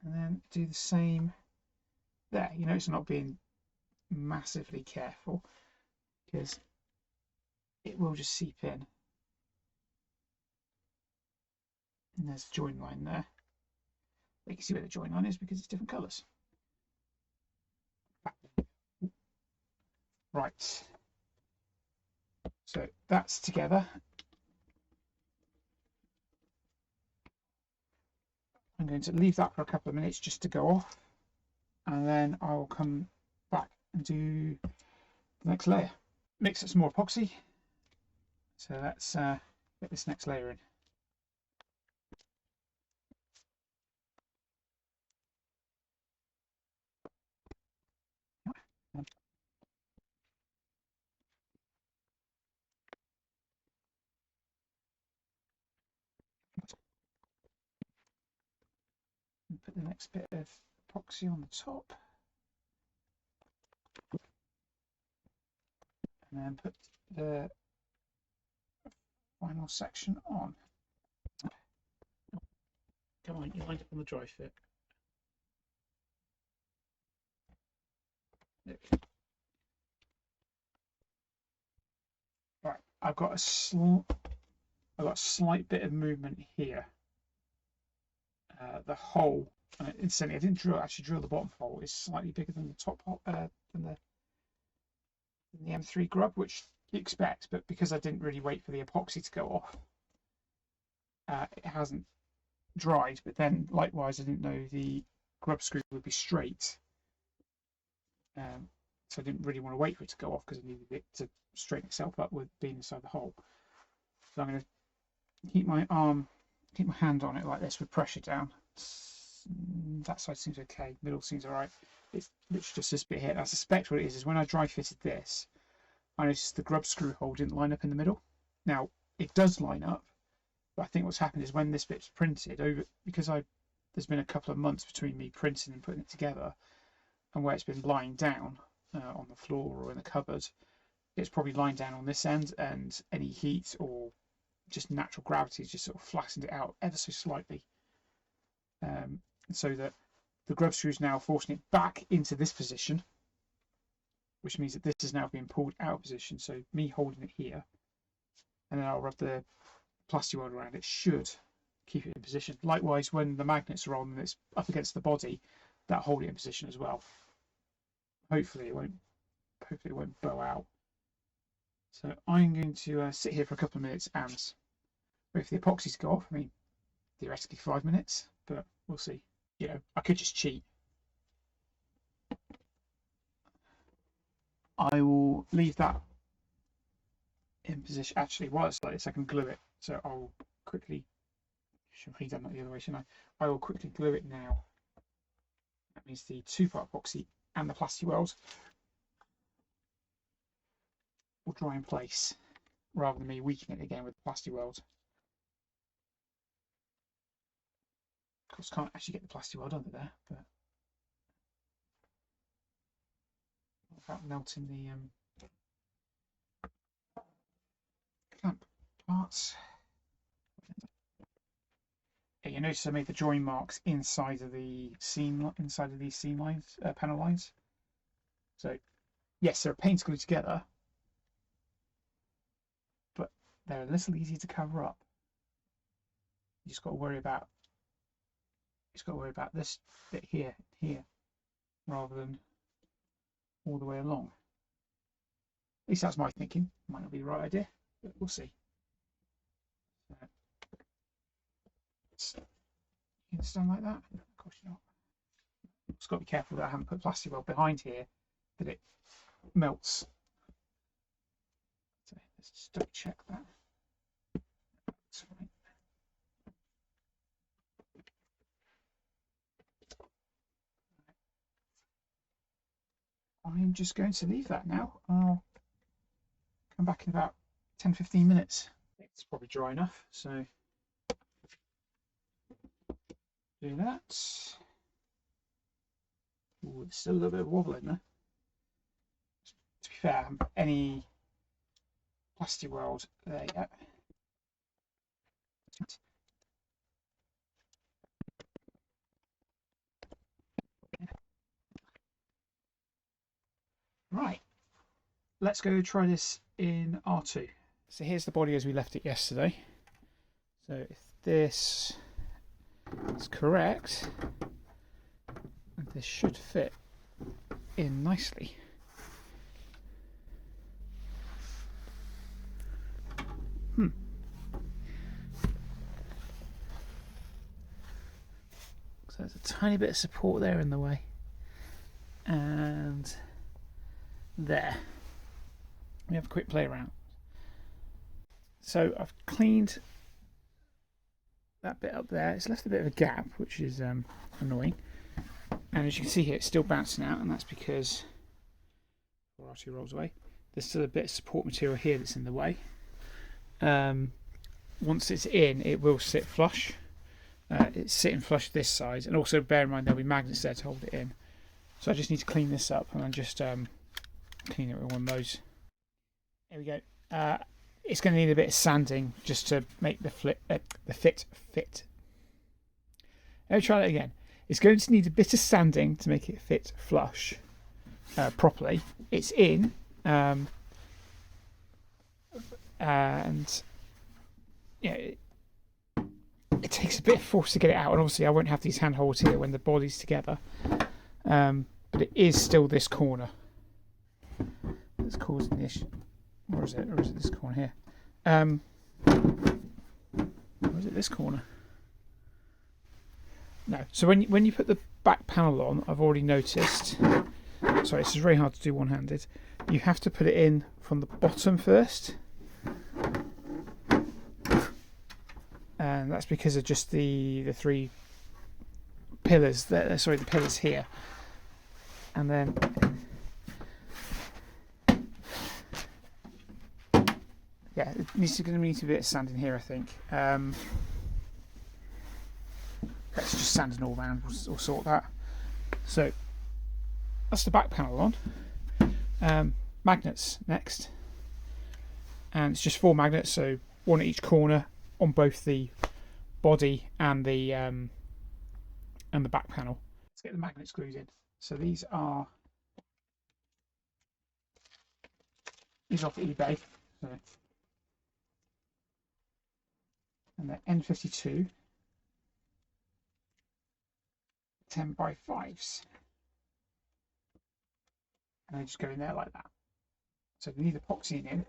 And then do the same there. You notice I'm not being massively careful because it will just seep in. And there's a join line there. You can see where the join line is because it's different colours. Right. So that's together. I'm going to leave that for a couple of minutes just to go off, and then I'll come back and do the next layer. Mix up some more epoxy. So let's get this next layer in. And put the next bit of epoxy on the top, and then put the final section on. Come on, you lined up on the dry fit. There we go. Right, I've got a slight bit of movement here. The hole, incidentally, I didn't actually drill the bottom hole. Is slightly bigger than the top hole, than the M3 grub, which you expect, but because I didn't really wait for the epoxy to go off, it hasn't dried. But then, likewise, I didn't know the grub screw would be straight, so I didn't really want to wait for it to go off because I needed it to straighten itself up with being inside the hole. So I'm going to keep my hand on it like this with pressure down. That side seems okay, middle seems alright. It's literally just this bit here. I suspect what it is when I dry fitted this, I noticed the grub screw hole didn't line up in the middle. Now it does line up, but I think what's happened is when this bit's printed over, because there's been a couple of months between me printing and putting it together, and where it's been lying down on the floor or in the cupboard, it's probably lying down on this end, and any heat or just natural gravity just sort of flattened it out ever so slightly, so that the grub screw is now forcing it back into this position, which means that this is now being pulled out of position. So me holding it here, and then I'll rub the plastic weld around it, should keep it in position. Likewise, when the magnets are on and it's up against the body, that'll hold it in position as well. Hopefully it won't bow out. So I'm going to sit here for a couple of minutes and wait for the epoxy to go off. I mean, theoretically 5 minutes, but we'll see. You know, I could just cheat. I will leave that in position. Actually, while it's like this, I can glue it. So I'll quickly, should have done that the other way, shouldn't I? I will quickly glue it now. That means the 2-part epoxy and the plastic weld will dry in place, rather than me weakening it again with the plastic weld. Of course, can't actually get the plastic weld under there, but without melting the clamp parts. Yeah, you notice I made the join marks inside of the seam, inside of these seam lines, panel lines. So yes, they're a pain to glue together, but they're a little easy to cover up. You just got to worry about this bit here, rather than all the way along. At least that's my thinking. Might not be the right idea, but we'll see. You can stand like that? Of course you're not. Just got to be careful that I haven't put plastic weld behind here, that it melts. So let's just double check that. That's right. I'm just going to leave that now. I'll come back in about 10-15 minutes. I think it's probably dry enough, so do that. Ooh, there's still a little bit of wobble in there. To be fair, any plastic weld there yet. Right, let's go try this in R2. So here's the body as we left it yesterday. So if this is correct, this should fit in nicely. So there's a tiny bit of support there in the way, and there. We have a quick play around. So I've cleaned that bit up there. It's left a bit of a gap, which is annoying. And as you can see here, it's still bouncing out, and that's because R2 rolls away. There's still a bit of support material here that's in the way. Once it's in, it will sit flush. It's sitting flush this side, and also bear in mind there'll be magnets there to hold it in. So I just need to clean this up, and I'm just clean it with one of those. There we go. It's going to need a bit of sanding just to make the fit. Let me try that again. It's going to need a bit of sanding to make it fit flush properly. It's in, and yeah, it takes a bit of force to get it out, and obviously I won't have these handholds here when the body's together. But it is still this corner that's causing the issue. Or is it this corner here? Or is it this corner? No. So when you put the back panel on, I've already noticed. Sorry, this is very hard to do one-handed. You have to put it in from the bottom first, and that's because of just the three pillars. The pillars here, and then. Yeah, it needs to be a bit of sand in here, I think. Let's just sand it all around. We'll sort that. So that's the back panel on. Magnets next, and it's just 4 magnets, so one at each corner on both the body and the back panel. Let's get the magnets glued in. So these are off eBay. So. And they're N52 10x5s, and they just go in there like that. So we need epoxy in,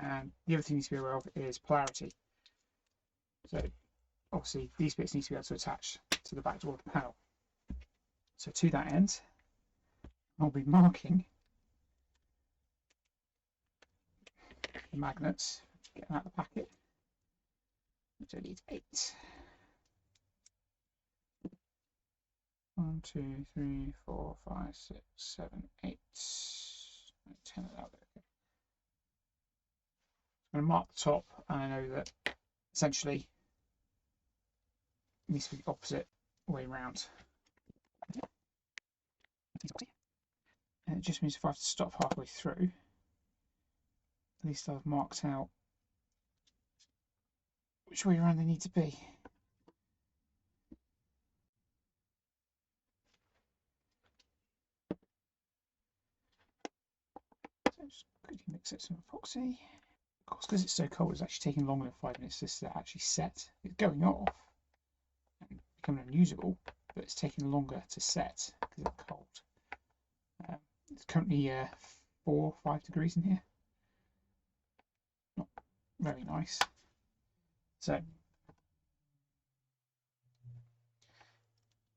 and the other thing you need to be aware of is polarity. So obviously these bits need to be able to attach to the back door of the panel. So to that end, I'll be marking the magnets. Get them out of the packet. So I need 8. 1, 2, 3, 4, 5, 6, 7, 8, 10 of that. Okay. I'm going to mark the top, and I know that essentially it needs to be the opposite way round. And it just means if I have to stop halfway through, at least I've marked out which way around they need to be. So just quickly mix it some epoxy. Of course, because it's so cold, it's actually taking longer than 5 minutes just to actually set. It's going off and becoming unusable, but it's taking longer to set because it's cold. It's currently 4 or 5 degrees in here. Not very nice. So,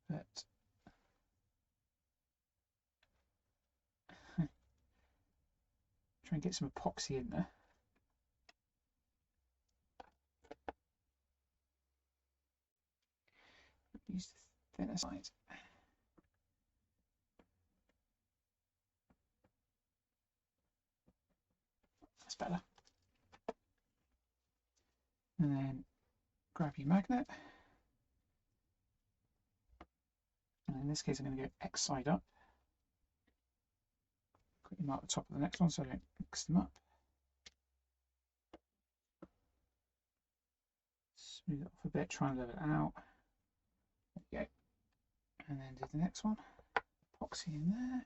but try and get some epoxy in there. Use the thinner side. That's better. And then grab your magnet. And in this case, I'm going to go X side up. Quickly mark the top of the next one so I don't mix them up. Smooth it off a bit, try and level it out. There we go. And then do the next one. Epoxy in there.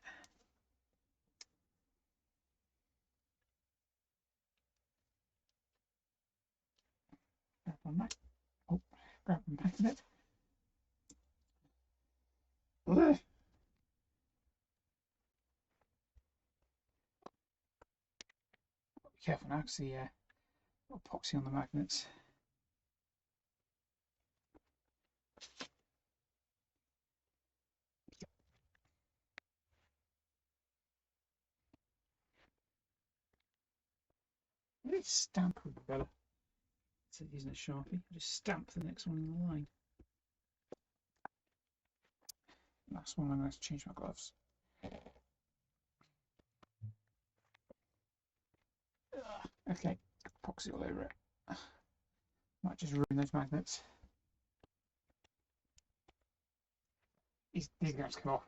Grab one magnet. Oh, grab a magnet. Ugh. Be careful now because the epoxy on the magnets. Maybe stamp would be better. Instead of using a Sharpie, just stamp the next one in the line. Last one, I'm going to change my gloves. Okay, epoxy all over it. Might just ruin those magnets. These are going to have to come off.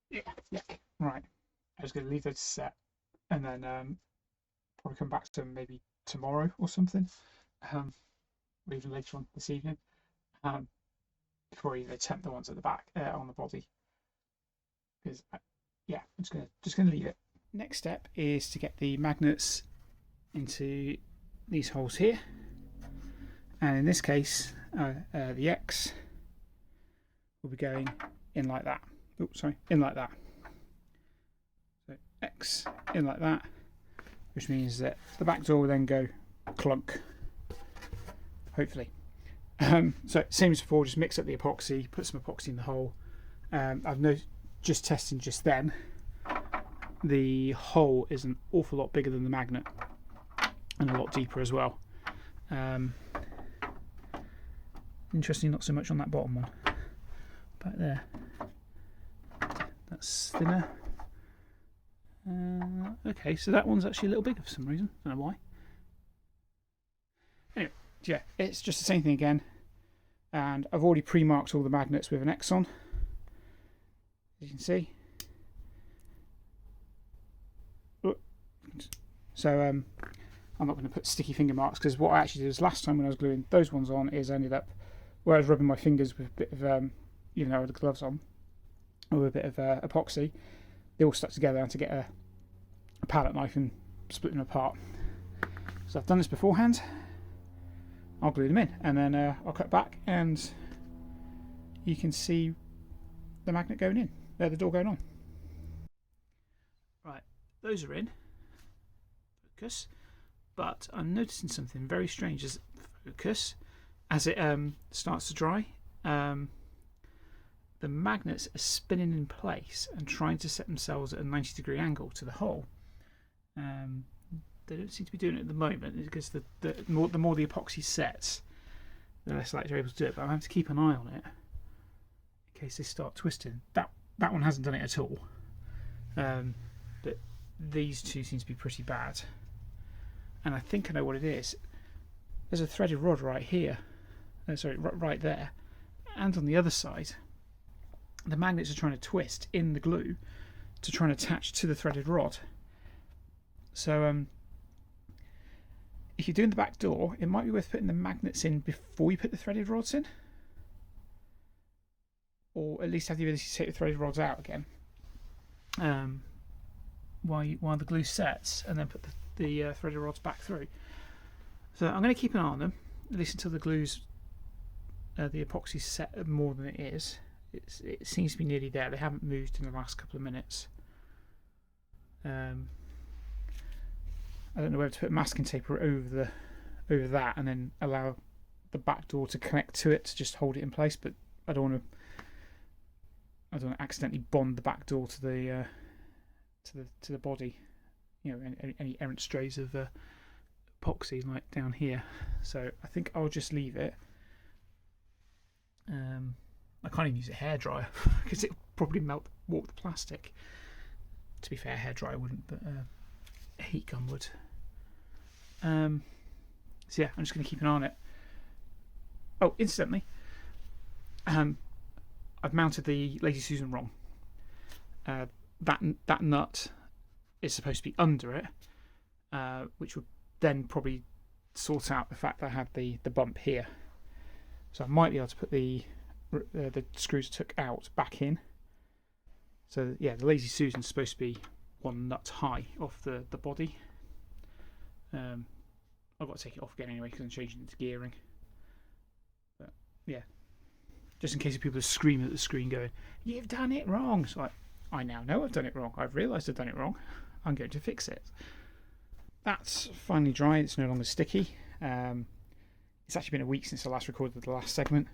Yeah. Right. I was going to leave those set and then probably come back to them maybe tomorrow or something, or even later on this evening, before you attempt the ones at the back on the body. Because yeah, I'm just gonna leave it. Next step is to get the magnets into these holes here, and in this case, the X will be going in like that. Oh, sorry, in like that. So X in like that, which means that the back door will then go clunk, hopefully. So same as before, just mix up the epoxy, put some epoxy in the hole. I've just testing just then, the hole is an awful lot bigger than the magnet and a lot deeper as well. Interestingly, not so much on that bottom one back there. That's thinner. Okay, so that one's actually a little bigger for some reason. Don't know why. Anyway, yeah, it's just the same thing again. And I've already pre-marked all the magnets with an X on, as you can see. So I'm not going to put sticky finger marks, because what I actually did was last time when I was gluing those ones on is I ended up, where I was rubbing my fingers with a bit of, even though I had the gloves on, or with a bit of epoxy, they all stuck together. I had to get a palette knife and split them apart. So I've done this beforehand. I'll glue them in, and then I'll cut back and you can see the magnet going in, the door going on. Right, those are in. Focus. But I'm noticing something very strange as focus, as it starts to dry. The magnets are spinning in place and trying to set themselves at a 90-degree angle to the hole. They don't seem to be doing it at the moment, because the more the epoxy sets, the less likely they're able to do it. But I have to keep an eye on it in case they start twisting. That one hasn't done it at all, but these two seem to be pretty bad. And I think I know what it is. There's a threaded rod right here, right there, and on the other side. The magnets are trying to twist in the glue to try and attach to the threaded rod. So if you're doing the back door, it might be worth putting the magnets in before you put the threaded rods in, or at least have the ability to take the threaded rods out again while the glue sets, and then put the threaded rods back through. So I'm going to keep an eye on them, at least until the glue's the epoxy's set more than it is. It seems to be nearly there. They haven't moved in the last couple of minutes. I don't know whether to put masking tape over that and then allow the back door to connect to it to just hold it in place. But I don't want to accidentally bond the back door to the body. You know, any errant strays of epoxy like down here. So I think I'll just leave it. I can't even use a hairdryer because it'll probably warp the plastic. To be fair, a hairdryer wouldn't, but a heat gun would. So yeah, I'm just going to keep an eye on it. Oh, incidentally, I've mounted the Lazy Susan wrong. That nut is supposed to be under it, which would then probably sort out the fact that I had the bump here. So I might be able to put the screws I took out back in. So yeah, the Lazy Susan's supposed to be one nut high off the body. I've got to take it off again anyway because I'm changing it to gearing. But yeah, just in case people are screaming at the screen going, "You've done it wrong!" So I now know I've done it wrong. I've realised I've done it wrong. I'm going to fix it. That's finally dry. It's no longer sticky. It's actually been a week since I last recorded the last segment.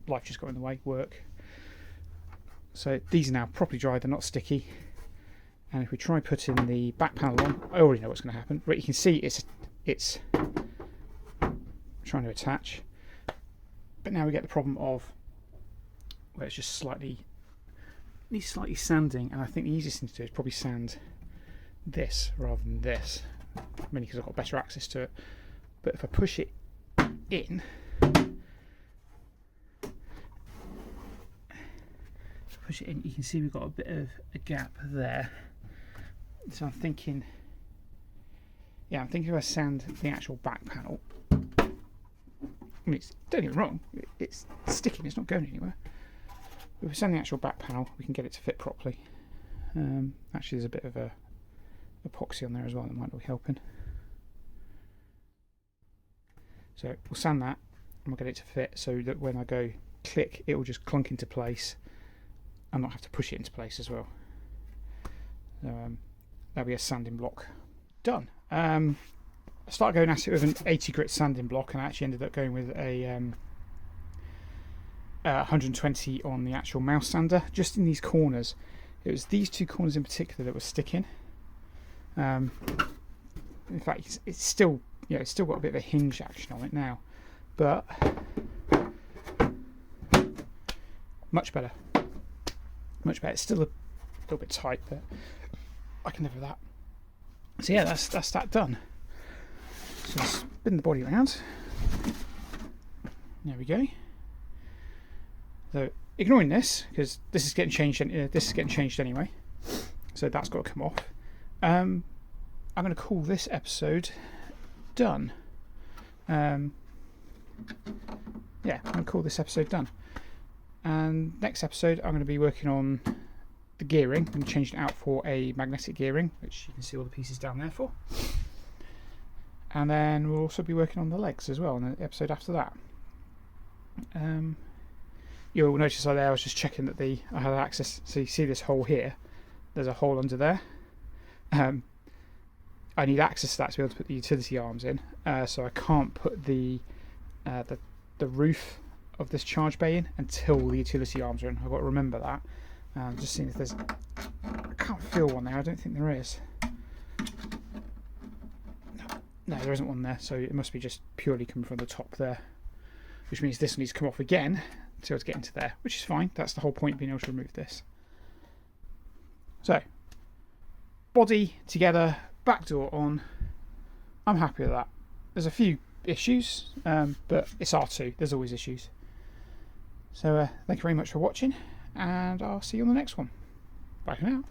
Life just got in the way, work. So these are now properly dry, they're not sticky. And if we try putting the back panel on, I already know what's going to happen. But you can see it's trying to attach. But now we get the problem of where it's just slightly needs slightly sanding, and I think the easiest thing to do is probably sand this rather than this, mainly because I've got better access to it. But if I push it in, you can see we've got a bit of a gap there. So I'm thinking, yeah, if I sand the actual back panel, I mean, don't get me wrong, it's sticking, it's not going anywhere. But if we sand the actual back panel, we can get it to fit properly. Actually, there's a bit of a epoxy on there as well that might be helping. So we'll sand that and we'll get it to fit so that when I go click, it will just clunk into place and not have to push it into place as well. So that'll be a sanding block done. I started going at it with an 80 grit sanding block, and I actually ended up going with a 120 on the actual mouse sander, just in these corners. It was these two corners in particular that were sticking. In fact, it's still, it's still got a bit of a hinge action on it now, but much better. Much better. It's still a little bit tight, but I can live with that. So yeah, that's that done. So spin the body around. There we go. So ignoring this, because this is getting changed. This is getting changed anyway. So that's got to come off. I'm going to call this episode done. Yeah, I'm going to call this episode done. And next episode, I'm going to be working on the gearing. I'm changing it out for a magnetic gearing, which you can see all the pieces down there for. And then we'll also be working on the legs as well in the episode after that. You'll notice there I was just checking that I had access. So you see this hole here. There's a hole under there. I need access to that to be able to put the utility arms in. So I can't put the roof of this charge bay in until the utility arms are in. I've got to remember that. Just seeing if there's. I can't feel one there. I don't think there is. No, there isn't one there. So it must be just purely coming from the top there, which means this needs to come off again to be able to get into there, which is fine. That's the whole point of being able to remove this. So, body together, back door on. I'm happy with that. There's a few issues, but it's R2. There's always issues. So thank you very much for watching, and I'll see you on the next one. Bye for now.